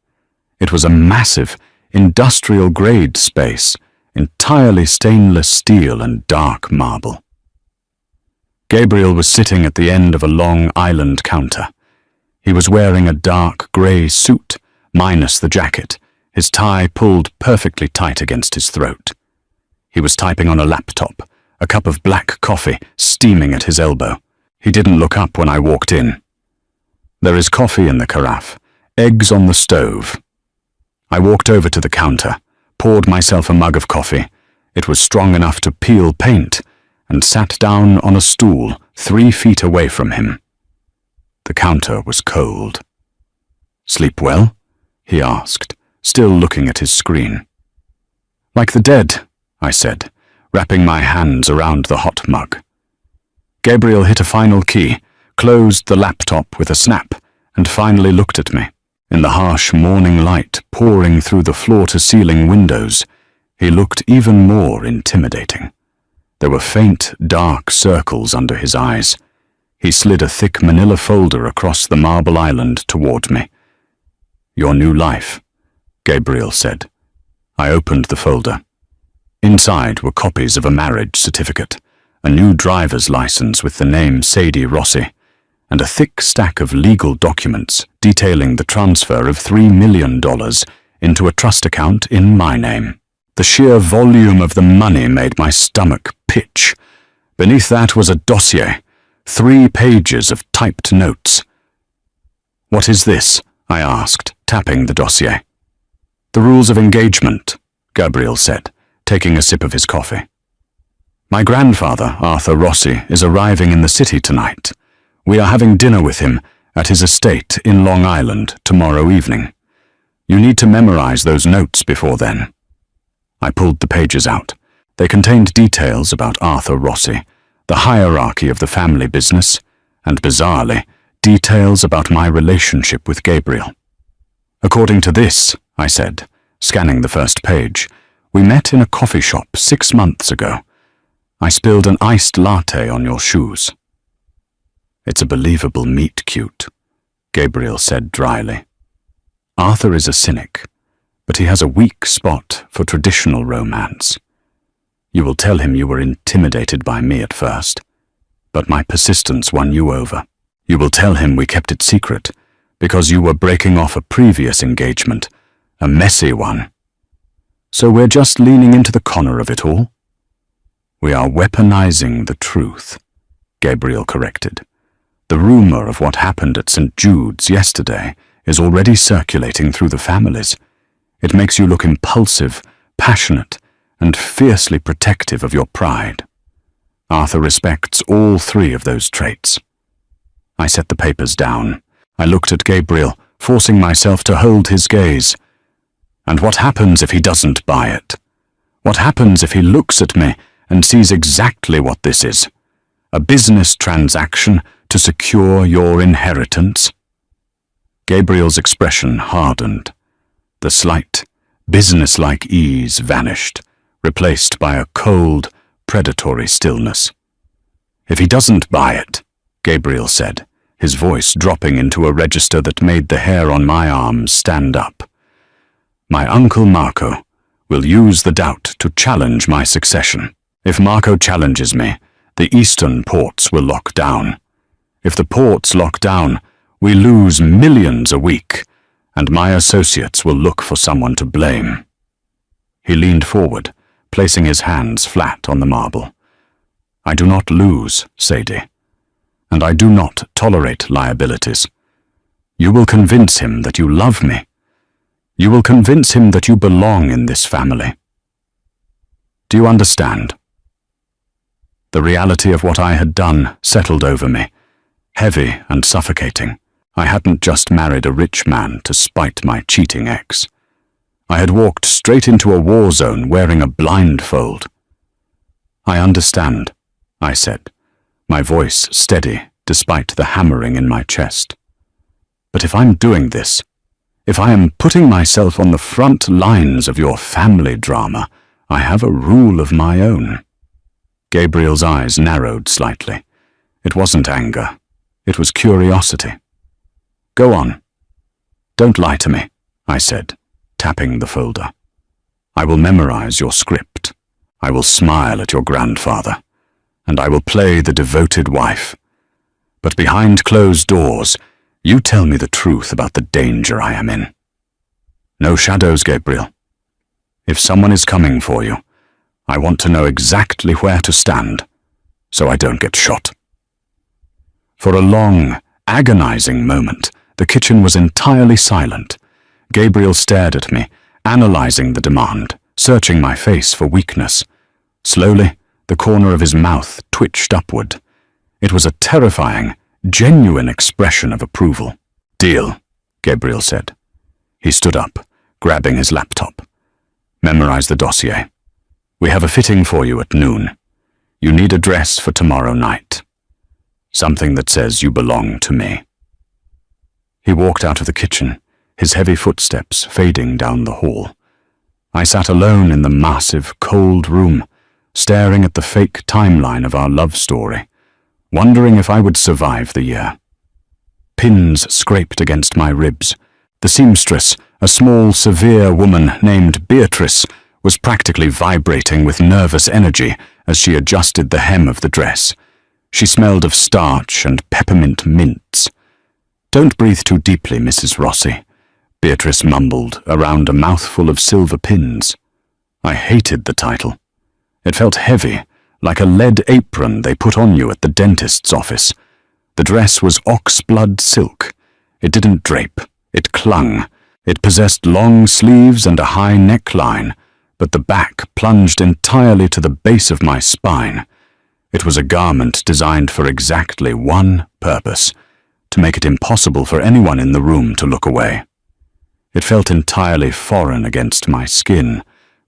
It was a massive, industrial-grade space, entirely stainless steel and dark marble. Gabriel was sitting at the end of a long island counter. He was wearing a dark grey suit, minus the jacket, his tie pulled perfectly tight against his throat. He was typing on a laptop, a cup of black coffee steaming at his elbow. He didn't look up when I walked in. There is coffee in the carafe, eggs on the stove. I walked over to the counter, poured myself a mug of coffee. It was strong enough to peel paint, and sat down on a stool 3 feet away from him. The counter was cold. "Sleep well?" he asked, still looking at his screen. "Like the dead," I said, wrapping my hands around the hot mug. Gabriel hit a final key, closed the laptop with a snap, and finally looked at me. In the harsh morning light pouring through the floor-to-ceiling windows, he looked even more intimidating. There were faint, dark circles under his eyes. He slid a thick manila folder across the marble island toward me. "Your new life," Gabriel said. I opened the folder. Inside were copies of a marriage certificate, a new driver's license with the name Sadie Rossi, and a thick stack of legal documents detailing the transfer of $3 million into a trust account in my name. The sheer volume of the money made my stomach pitch. Beneath that was a dossier, 3 pages of typed notes. "What is this?" I asked, tapping the dossier. "The rules of engagement," Gabriel said, taking a sip of his coffee. "My grandfather, Arthur Rossi, is arriving in the city tonight. We are having dinner with him at his estate in Long Island tomorrow evening. You need to memorize those notes before then." I pulled the pages out. They contained details about Arthur Rossi, the hierarchy of the family business, and bizarrely, details about my relationship with Gabriel. "According to this," I said, scanning the first page, "we met in a coffee shop 6 months ago. I spilled an iced latte on your shoes." It's a believable meet-cute, Gabriel said dryly. Arthur is a cynic, but he has a weak spot for traditional romance. You will tell him you were intimidated by me at first, but my persistence won you over. You will tell him we kept it secret because you were breaking off a previous engagement, a messy one. So we're just leaning into the corner of it all? We are weaponizing the truth, Gabriel corrected. The rumor of what happened at St. Jude's yesterday is already circulating through the families. It makes you look impulsive, passionate, and fiercely protective of your pride. Arthur respects all three of those traits. I set the papers down. I looked at Gabriel, forcing myself to hold his gaze. And what happens if he doesn't buy it? What happens if he looks at me and sees exactly what this is? A business transaction to secure your inheritance? Gabriel's expression hardened. The slight, businesslike ease vanished, replaced by a cold, predatory stillness. If he doesn't buy it, Gabriel said, his voice dropping into a register that made the hair on my arms stand up. My uncle Marco will use the doubt to challenge my succession. If Marco challenges me, the eastern ports will lock down. If the ports lock down, we lose millions a week, and my associates will look for someone to blame. He leaned forward, placing his hands flat on the marble. I do not lose, Sadie, and I do not tolerate liabilities. You will convince him that you love me. You will convince him that you belong in this family. Do you understand? The reality of what I had done settled over me, heavy and suffocating. I hadn't just married a rich man to spite my cheating ex. I had walked straight into a war zone wearing a blindfold. I understand, I said, my voice steady despite the hammering in my chest. But if I'm doing this, if I am putting myself on the front lines of your family drama, I have a rule of my own. Gabriel's eyes narrowed slightly. It wasn't anger. It was curiosity. Go on. Don't lie to me, I said, tapping the folder. I will memorize your script. I will smile at your grandfather. And I will play the devoted wife. But behind closed doors, you tell me the truth about the danger I am in. No shadows, Gabriel. If someone is coming for you, I want to know exactly where to stand, so I don't get shot. For a long, agonizing moment, the kitchen was entirely silent. Gabriel stared at me, analyzing the demand, searching my face for weakness. Slowly, the corner of his mouth twitched upward. It was a terrifying, genuine expression of approval. Deal, Gabriel said. He stood up, grabbing his laptop. Memorize the dossier. We have a fitting for you at noon. You need a dress for tomorrow night. Something that says you belong to me. He walked out of the kitchen, his heavy footsteps fading down the hall. I sat alone in the massive, cold room, staring at the fake timeline of our love story, wondering if I would survive the year. Pins scraped against my ribs. The seamstress, a small, severe woman named Beatrice, was practically vibrating with nervous energy as she adjusted the hem of the dress. She smelled of starch and peppermint mints. Don't breathe too deeply, Mrs. Rossi, Beatrice mumbled around a mouthful of silver pins. I hated the title. It felt heavy, like a lead apron they put on you at the dentist's office. The dress was oxblood silk. It didn't drape. It clung. It possessed long sleeves and a high neckline, but the back plunged entirely to the base of my spine. It was a garment designed for exactly one purpose, to make it impossible for anyone in the room to look away. It felt entirely foreign against my skin,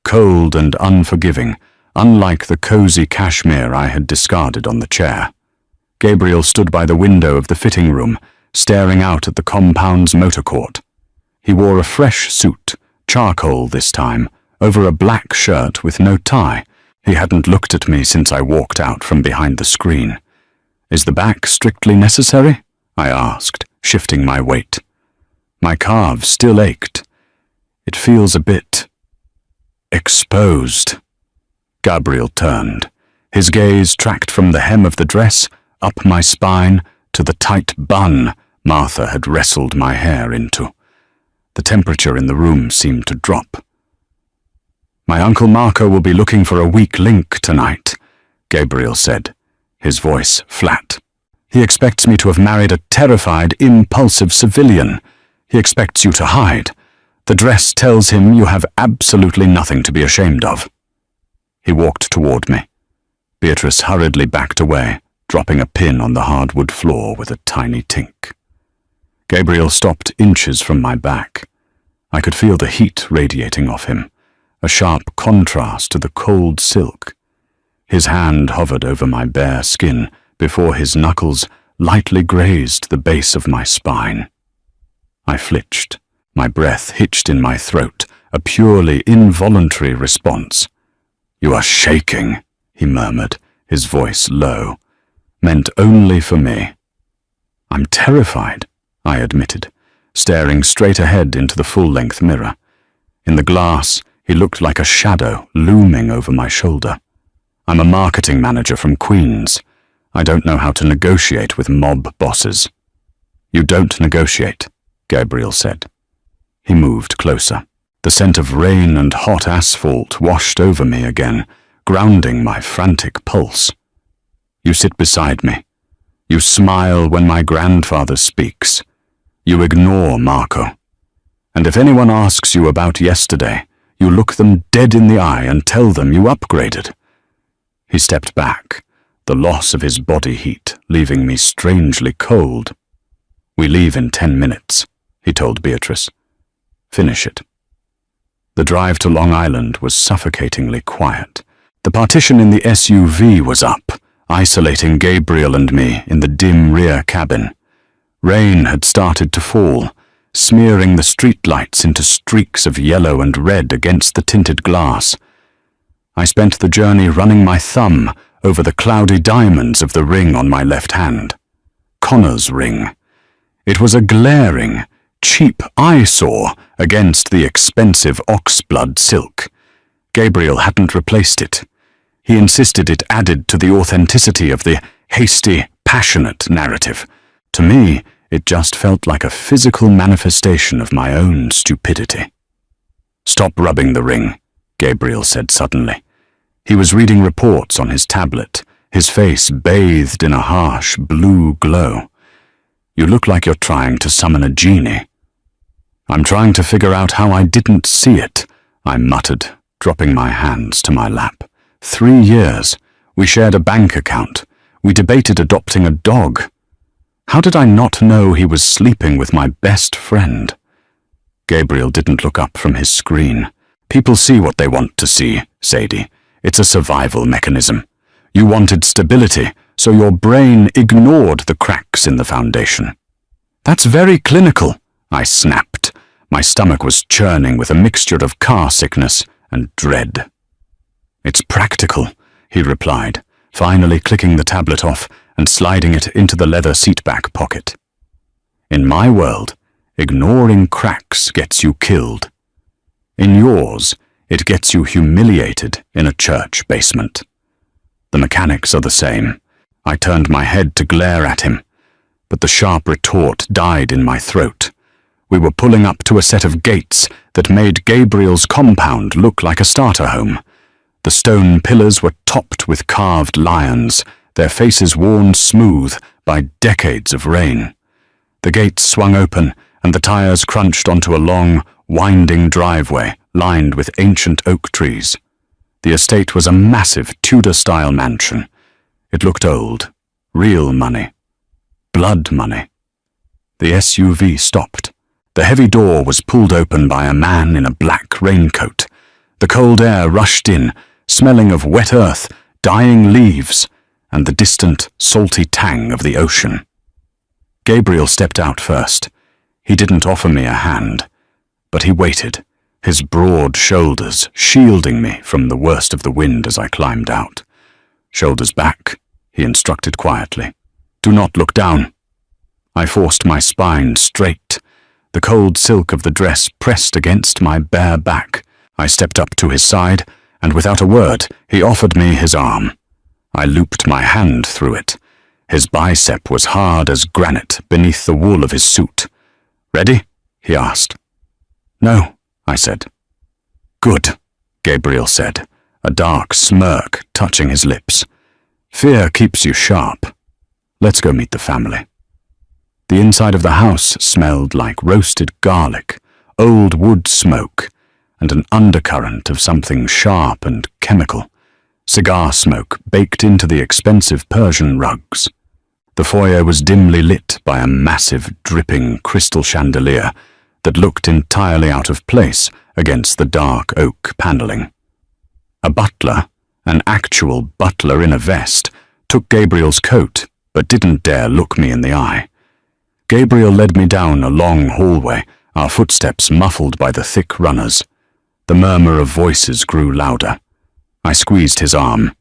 cold and unforgiving, unlike the cozy cashmere I had discarded on the chair. Gabriel stood by the window of the fitting room, staring out at the compound's motor court. He wore a fresh suit, charcoal this time, over a black shirt with no tie. He hadn't looked at me since I walked out from behind the screen. Is the back strictly necessary? I asked, shifting my weight. My calves still ached. It feels a bit exposed. Gabriel turned. His gaze tracked from the hem of the dress, up my spine, to the tight bun Martha had wrestled my hair into. The temperature in the room seemed to drop. My Uncle Marco will be looking for a weak link tonight, Gabriel said, his voice flat. He expects me to have married a terrified, impulsive civilian. He expects you to hide. The dress tells him you have absolutely nothing to be ashamed of. He walked toward me. Beatrice hurriedly backed away, dropping a pin on the hardwood floor with a tiny tink. Gabriel stopped inches from my back. I could feel the heat radiating off him, a sharp contrast to the cold silk. His hand hovered over my bare skin before his knuckles lightly grazed the base of my spine. I flinched, my breath hitched in my throat, a purely involuntary response. "You are shaking," he murmured, his voice low, meant only for me. "I'm terrified," I admitted, staring straight ahead into the full-length mirror. In the glass, he looked like a shadow looming over my shoulder. "I'm a marketing manager from Queens. I don't know how to negotiate with mob bosses." "You don't negotiate," Gabriel said. He moved closer. The scent of rain and hot asphalt washed over me again, grounding my frantic pulse. "You sit beside me. You smile when my grandfather speaks. You ignore Marco. And if anyone asks you about yesterday, you look them dead in the eye and tell them you upgraded." He stepped back, the loss of his body heat leaving me strangely cold. "We leave in 10 minutes, he told Beatrice. "Finish it." The drive to Long Island was suffocatingly quiet. The partition in the SUV was up, isolating Gabriel and me in the dim rear cabin. Rain had started to fall, smearing the streetlights into streaks of yellow and red against the tinted glass. I spent the journey running my thumb over the cloudy diamonds of the ring on my left hand. Connor's ring. It was a glaring, cheap eyesore against the expensive oxblood silk. Gabriel hadn't replaced it. He insisted it added to the authenticity of the hasty, passionate narrative. To me, it just felt like a physical manifestation of my own stupidity. "Stop rubbing the ring," Gabriel said suddenly. He was reading reports on his tablet, his face bathed in a harsh blue glow. "You look like you're trying to summon a genie." "I'm trying to figure out how I didn't see it," I muttered, dropping my hands to my lap. 3 years. We shared a bank account. We debated adopting a dog. How did I not know he was sleeping with my best friend? Gabriel didn't look up from his screen. "People see what they want to see, Sadie. It's a survival mechanism. You wanted stability, so your brain ignored the cracks in the foundation." "That's very clinical," I snapped. My stomach was churning with a mixture of car sickness and dread. "It's practical," he replied, finally clicking the tablet off and sliding it into the leather seatback pocket. "In my world, ignoring cracks gets you killed. In yours, it gets you humiliated in a church basement. The mechanics are the same." I turned my head to glare at him, but the sharp retort died in my throat. We were pulling up to a set of gates that made Gabriel's compound look like a starter home. The stone pillars were topped with carved lions, their faces worn smooth by decades of rain. The gates swung open, and the tires crunched onto a long, winding driveway lined with ancient oak trees. The estate was a massive Tudor-style mansion. It looked old. Real money. Blood money. The SUV stopped. The heavy door was pulled open by a man in a black raincoat. The cold air rushed in, smelling of wet earth, dying leaves, and the distant, salty tang of the ocean. Gabriel stepped out first. He didn't offer me a hand, but he waited, his broad shoulders shielding me from the worst of the wind as I climbed out. "Shoulders back," he instructed quietly. Do not look down." I forced my spine straight. The cold silk of the dress pressed against my bare back. I stepped up to his side, and without a word, he offered me his arm. I looped my hand through it. His bicep was hard as granite beneath the wool of his suit. "Ready?" he asked. "No," I said. "Good," Gabriel said, a dark smirk touching his lips. "Fear keeps you sharp. Let's go meet the family." The inside of the house smelled like roasted garlic, old wood smoke, and an undercurrent of something sharp and chemical. Cigar smoke baked into the expensive Persian rugs. The foyer was dimly lit by a massive, dripping crystal chandelier that looked entirely out of place against the dark oak paneling. A butler, an actual butler in a vest, took Gabriel's coat but didn't dare look me in the eye. Gabriel led me down a long hallway, our footsteps muffled by the thick runners. The murmur of voices grew louder. I squeezed his arm.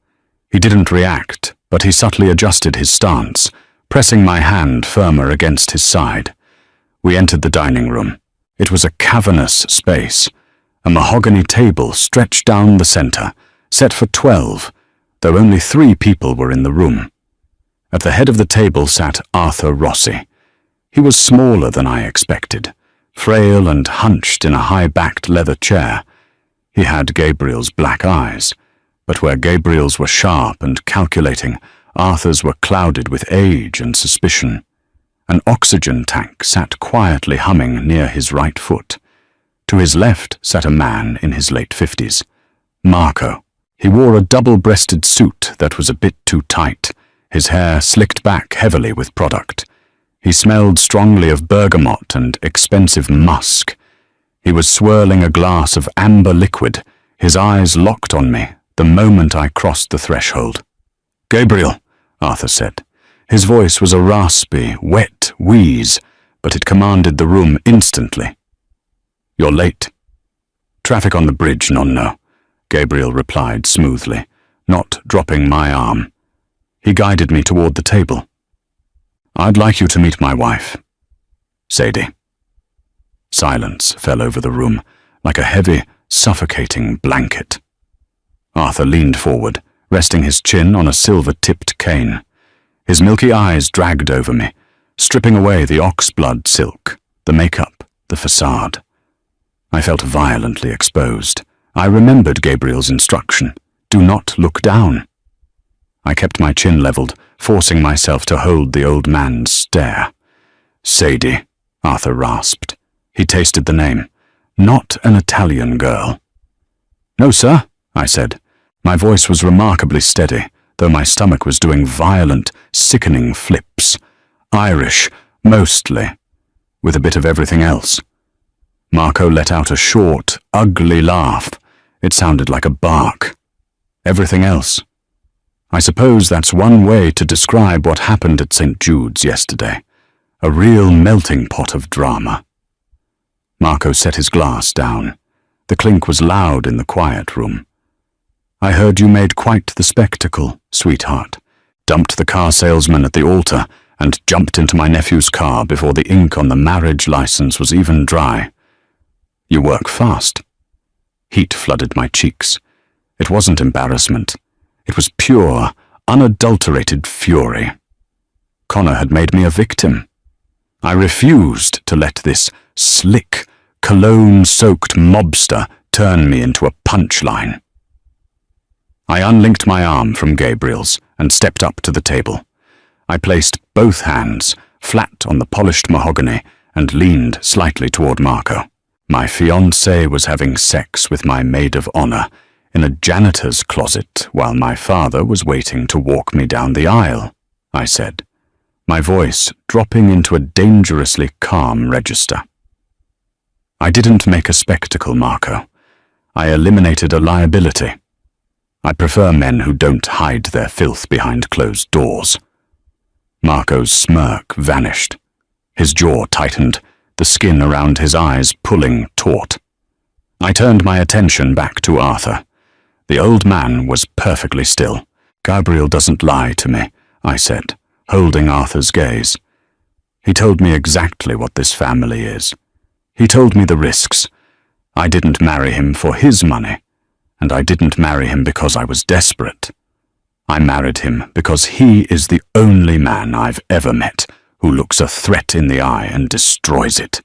He didn't react, but he subtly adjusted his stance, pressing my hand firmer against his side. We entered the dining room. It was a cavernous space. A mahogany table stretched down the center, set for 12, though only 3 people were in the room. At the head of the table sat Arthur Rossi. He was smaller than I expected, frail and hunched in a high-backed leather chair. He had Gabriel's black eyes, but where Gabriel's were sharp and calculating, Arthur's were clouded with age and suspicion. An oxygen tank sat quietly humming near his right foot. To his left sat a man in his late 50s. Marco. He wore a double-breasted suit that was a bit too tight, his hair slicked back heavily with product. He smelled strongly of bergamot and expensive musk. He was swirling a glass of amber liquid, his eyes locked on me the moment I crossed the threshold. "Gabriel," Arthur said. His voice was a raspy, wet wheeze, but it commanded the room instantly. "You're late." "Traffic on the bridge, nonno," Gabriel replied smoothly, not dropping my arm. He guided me toward the table. "I'd like you to meet my wife, Sadie." Silence fell over the room, like a heavy, suffocating blanket. Arthur leaned forward, resting his chin on a silver-tipped cane. His milky eyes dragged over me, stripping away the oxblood silk, the makeup, the facade. I felt violently exposed. I remembered Gabriel's instruction, "Do not look down." I kept my chin leveled, forcing myself to hold the old man's stare. "Sadie," Arthur rasped. He tasted the name. "Not an Italian girl." "No, sir," I said. My voice was remarkably steady, though my stomach was doing violent, sickening flips. "Irish, mostly, with a bit of everything else." Marco let out a short, ugly laugh. It sounded like a bark. "Everything else? I suppose that's one way to describe what happened at St. Jude's yesterday. A real melting pot of drama." Marco set his glass down. The clink was loud in the quiet room. "I heard you made quite the spectacle, sweetheart. Dumped the car salesman at the altar and jumped into my nephew's car before the ink on the marriage license was even dry. You work fast." Heat flooded my cheeks. It wasn't embarrassment. It was pure, unadulterated fury. Connor had made me a victim. I refused to let this slick, cologne-soaked mobster turn me into a punchline. I unlinked my arm from Gabriel's and stepped up to the table. I placed both hands flat on the polished mahogany and leaned slightly toward Marco. My fiancé was having sex with my maid of honor in a janitor's closet while my father was waiting to walk me down the aisle, I said, my voice dropping into a dangerously calm register. I didn't make a spectacle, Marco. I eliminated a liability. I prefer men who don't hide their filth behind closed doors. Marco's smirk vanished. His jaw tightened, the skin around his eyes pulling taut. I turned my attention back to Arthur. The old man was perfectly still. "Gabriel doesn't lie to me," I said, holding Arthur's gaze. He told me exactly what this family is. He told me the risks. I didn't marry him for his money, and I didn't marry him because I was desperate. I married him because he is the only man I've ever met who looks a threat in the eye and destroys it.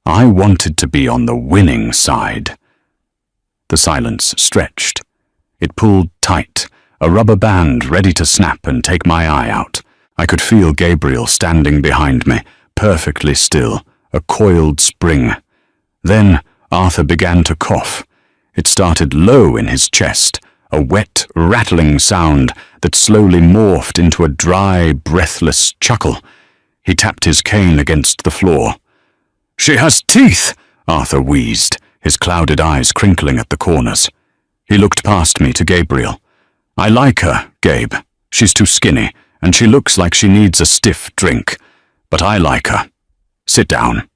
I wanted to be on the winning side. The silence stretched. It pulled tight, a rubber band ready to snap and take my eye out. I could feel Gabriel standing behind me, perfectly still, a coiled spring. Then Arthur began to cough. It started low in his chest, a wet, rattling sound that slowly morphed into a dry, breathless chuckle. He tapped his cane against the floor. "She has teeth," Arthur wheezed, his clouded eyes crinkling at the corners. He looked past me to Gabriel. "I like her, Gabe. She's too skinny, and she looks like she needs a stiff drink. But I like her. Sit down.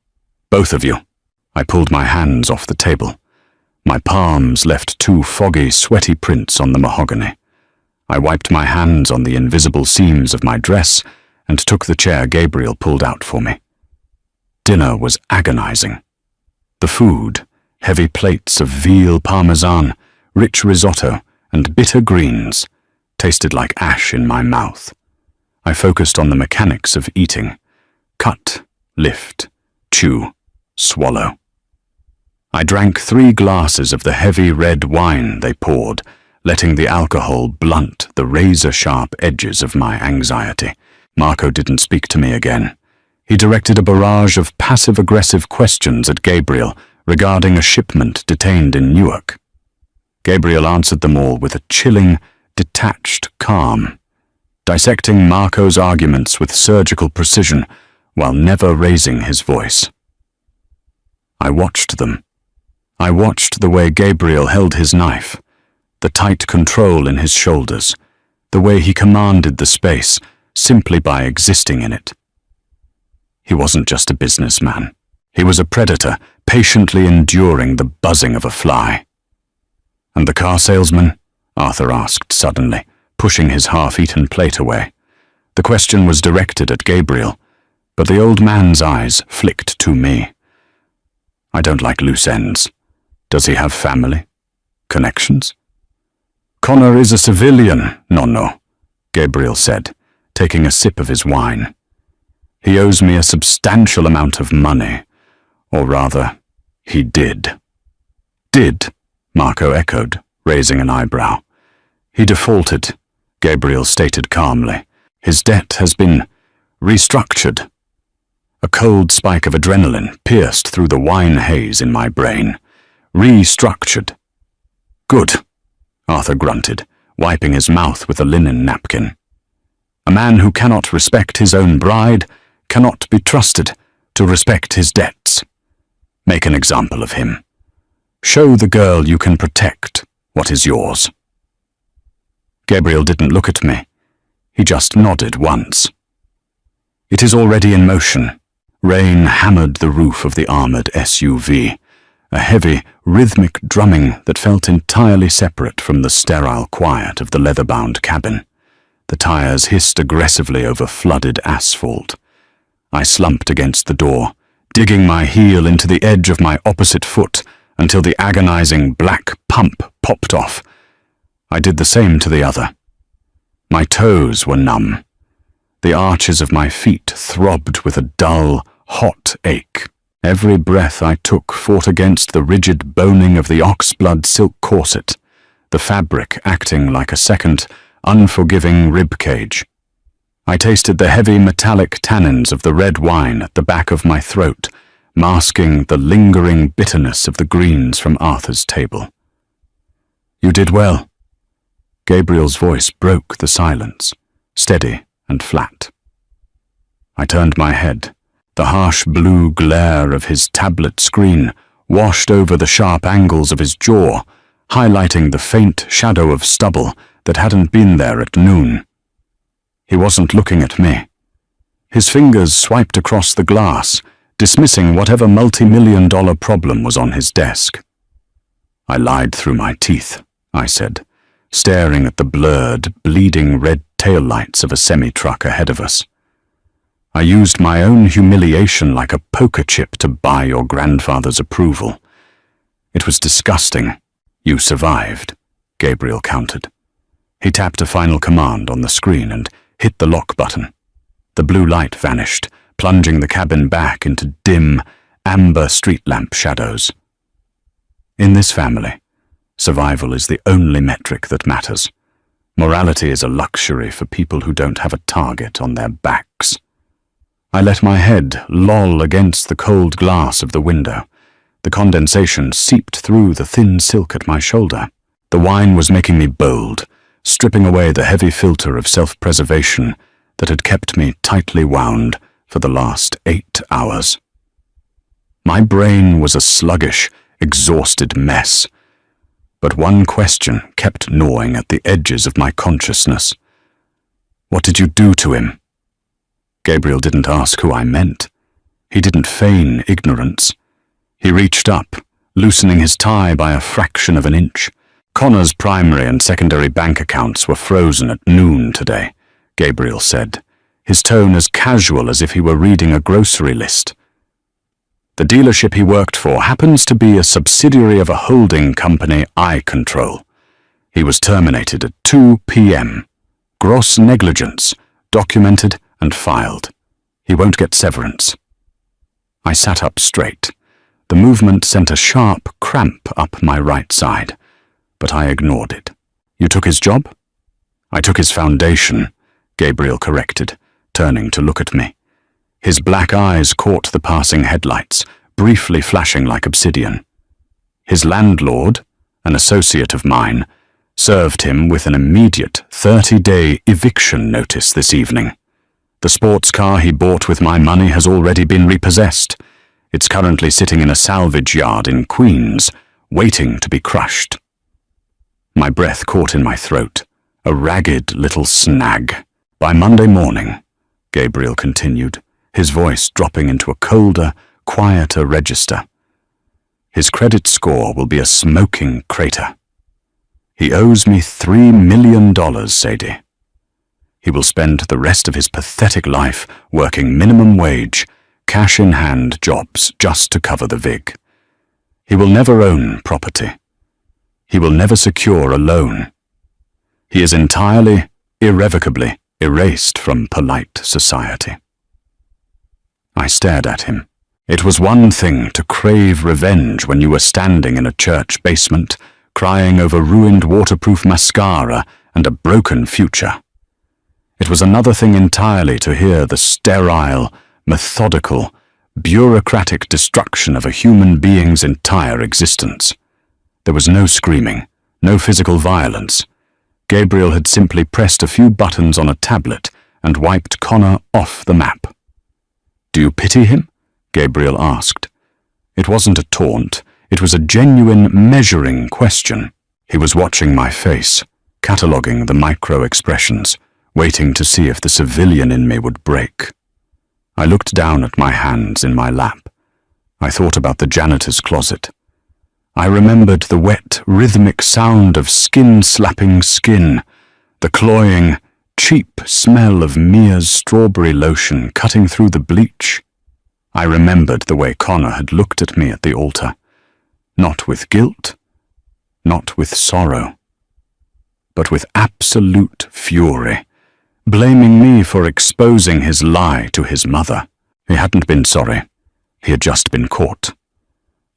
Both of you." I pulled my hands off the table. My palms left two foggy, sweaty prints on the mahogany. I wiped my hands on the invisible seams of my dress and took the chair Gabriel pulled out for me. Dinner was agonizing. The food, heavy plates of veal parmesan, rich risotto, and bitter greens, tasted like ash in my mouth. I focused on the mechanics of eating. Cut, lift, chew, swallow. I drank 3 glasses of the heavy red wine they poured, letting the alcohol blunt the razor-sharp edges of my anxiety. Marco didn't speak to me again. He directed a barrage of passive-aggressive questions at Gabriel regarding a shipment detained in Newark. Gabriel answered them all with a chilling, detached calm, dissecting Marco's arguments with surgical precision while never raising his voice. I watched them. I watched the way Gabriel held his knife, the tight control in his shoulders, the way he commanded the space simply by existing in it. He wasn't just a businessman. He was a predator, patiently enduring the buzzing of a fly. "And the car salesman?" Arthur asked suddenly, pushing his half-eaten plate away. The question was directed at Gabriel, but the old man's eyes flicked to me. "I don't like loose ends. Does he have family? Connections?" "Connor is a civilian, nonno," Gabriel said, taking a sip of his wine. "He owes me a substantial amount of money. Or rather, he did." "Did?" Marco echoed, raising an eyebrow. "He defaulted," Gabriel stated calmly. "His debt has been restructured." A cold spike of adrenaline pierced through the wine haze in my brain. Restructured. "Good," Arthur grunted, wiping his mouth with a linen napkin. "A man who cannot respect his own bride cannot be trusted to respect his debts. Make an example of him. Show the girl you can protect what is yours." Gabriel didn't look at me. He just nodded once. "It is already in motion." Rain hammered the roof of the armored SUV, a heavy, rhythmic drumming that felt entirely separate from the sterile quiet of the leather-bound cabin. The tires hissed aggressively over flooded asphalt. I slumped against the door, digging my heel into the edge of my opposite foot until the agonizing black pump popped off. I did the same to the other. My toes were numb. The arches of my feet throbbed with a dull, hot ache. Every breath I took fought against the rigid boning of the oxblood silk corset, the fabric acting like a second, unforgiving rib cage. I tasted the heavy metallic tannins of the red wine at the back of my throat, masking the lingering bitterness of the greens from Arthur's table. "You did well." Gabriel's voice broke the silence, steady and flat. I turned my head. The harsh blue glare of his tablet screen washed over the sharp angles of his jaw, highlighting the faint shadow of stubble that hadn't been there at noon. He wasn't looking at me. His fingers swiped across the glass, dismissing whatever multi-million-dollar problem was on his desk. "I lied through my teeth," I said, staring at the blurred, bleeding red taillights of a semi-truck ahead of us. I used my own humiliation like a poker chip to buy your grandfather's approval. It was disgusting. You survived, Gabriel countered. He tapped a final command on the screen and hit the lock button. The blue light vanished, plunging the cabin back into dim, amber street lamp shadows. In this family, survival is the only metric that matters. Morality is a luxury for people who don't have a target on their backs. I let my head loll against the cold glass of the window. The condensation seeped through the thin silk at my shoulder. The wine was making me bold, stripping away the heavy filter of self-preservation that had kept me tightly wound for the last 8 hours. My brain was a sluggish, exhausted mess, but one question kept gnawing at the edges of my consciousness. What did you do to him? Gabriel didn't ask who I meant. He didn't feign ignorance. He reached up, loosening his tie by a fraction of an inch. Connor's primary and secondary bank accounts were frozen at noon today, Gabriel said, his tone as casual as if he were reading a grocery list. The dealership he worked for happens to be a subsidiary of a holding company I control. He was terminated at 2 p.m. Gross negligence, documented and filed. He won't get severance. I sat up straight. The movement sent a sharp cramp up my right side, but I ignored it. You took his job? I took his foundation, Gabriel corrected, turning to look at me. His black eyes caught the passing headlights, briefly flashing like obsidian. His landlord, an associate of mine, served him with an immediate 30-day eviction notice this evening. The sports car he bought with my money has already been repossessed. It's currently sitting in a salvage yard in Queens, waiting to be crushed. My breath caught in my throat, a ragged little snag. By Monday morning, Gabriel continued, his voice dropping into a colder, quieter register. His credit score will be a smoking crater. He owes me $3 million, Sadie. He will spend the rest of his pathetic life working minimum wage, cash-in-hand jobs just to cover the vig. He will never own property. He will never secure a loan. He is entirely, irrevocably erased from polite society. I stared at him. It was one thing to crave revenge when you were standing in a church basement, crying over ruined waterproof mascara and a broken future. It was another thing entirely to hear the sterile, methodical, bureaucratic destruction of a human being's entire existence. There was no screaming, no physical violence. Gabriel had simply pressed a few buttons on a tablet and wiped Connor off the map. Do you pity him? Gabriel asked. It wasn't a taunt. It was a genuine, measuring question. He was watching my face, cataloguing the micro-expressions, waiting to see if the civilian in me would break. I looked down at my hands in my lap. I thought about the janitor's closet. I remembered the wet, rhythmic sound of skin slapping skin, the cloying, cheap smell of Mia's strawberry lotion cutting through the bleach. I remembered the way Connor had looked at me at the altar, not with guilt, not with sorrow, but with absolute fury, blaming me for exposing his lie to his mother. He hadn't been sorry. He had just been caught.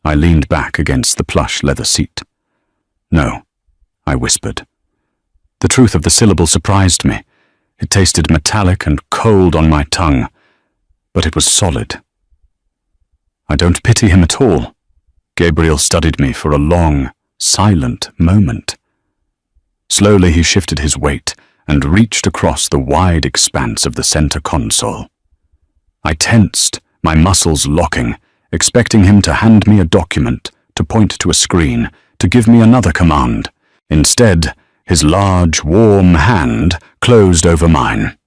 I leaned back against the plush leather seat. No, I whispered. The truth of the syllable surprised me. It tasted metallic and cold on my tongue, but it was solid. I don't pity him at all. Gabriel studied me for a long, silent moment. Slowly he shifted his weight and reached across the wide expanse of the center console. I tensed, my muscles locking, expecting him to hand me a document, to point to a screen, to give me another command. Instead, his large, warm hand closed over mine.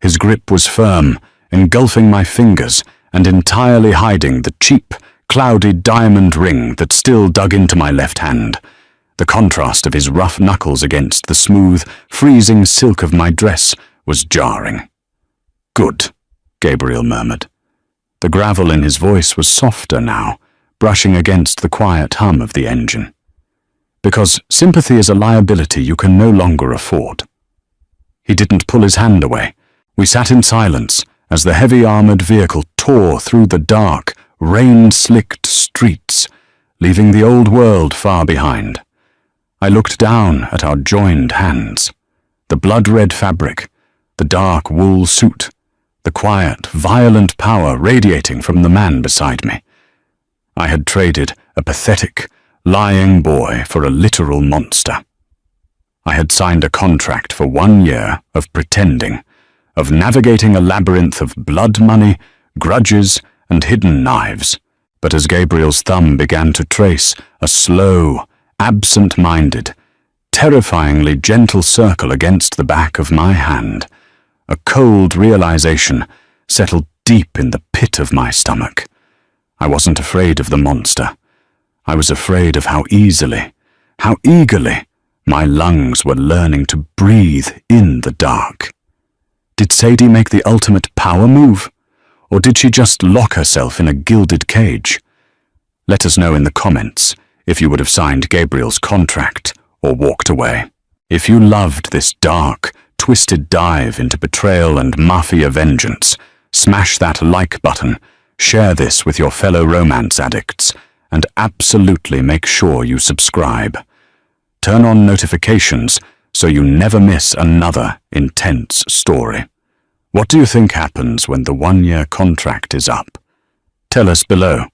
His grip was firm, engulfing my fingers and entirely hiding the cheap, cloudy diamond ring that still dug into my left hand. The contrast of his rough knuckles against the smooth, freezing silk of my dress was jarring. "Good," Gabriel murmured. The gravel in his voice was softer now, brushing against the quiet hum of the engine. "Because sympathy is a liability you can no longer afford." He didn't pull his hand away. We sat in silence as the heavy-armored vehicle tore through the dark, rain-slicked streets, leaving the old world far behind. I looked down at our joined hands. The blood-red fabric, the dark wool suit, the quiet, violent power radiating from the man beside me. I had traded a pathetic, lying boy for a literal monster. I had signed a contract for 1 year of pretending, of navigating a labyrinth of blood money, grudges, and hidden knives. But as Gabriel's thumb began to trace a slow, absent-minded, terrifyingly gentle circle against the back of my hand, a cold realization settled deep in the pit of my stomach. I wasn't afraid of the monster. I was afraid of how easily, how eagerly, my lungs were learning to breathe in the dark. Did Sadie make the ultimate power move? Or did she just lock herself in a gilded cage? Let us know in the comments if you would have signed Gabriel's contract or walked away. If you loved this dark, twisted dive into betrayal and mafia vengeance, smash that like button, share this with your fellow romance addicts, and absolutely make sure you subscribe. Turn on notifications so you never miss another intense story. What do you think happens when the 1-year contract is up? Tell us below.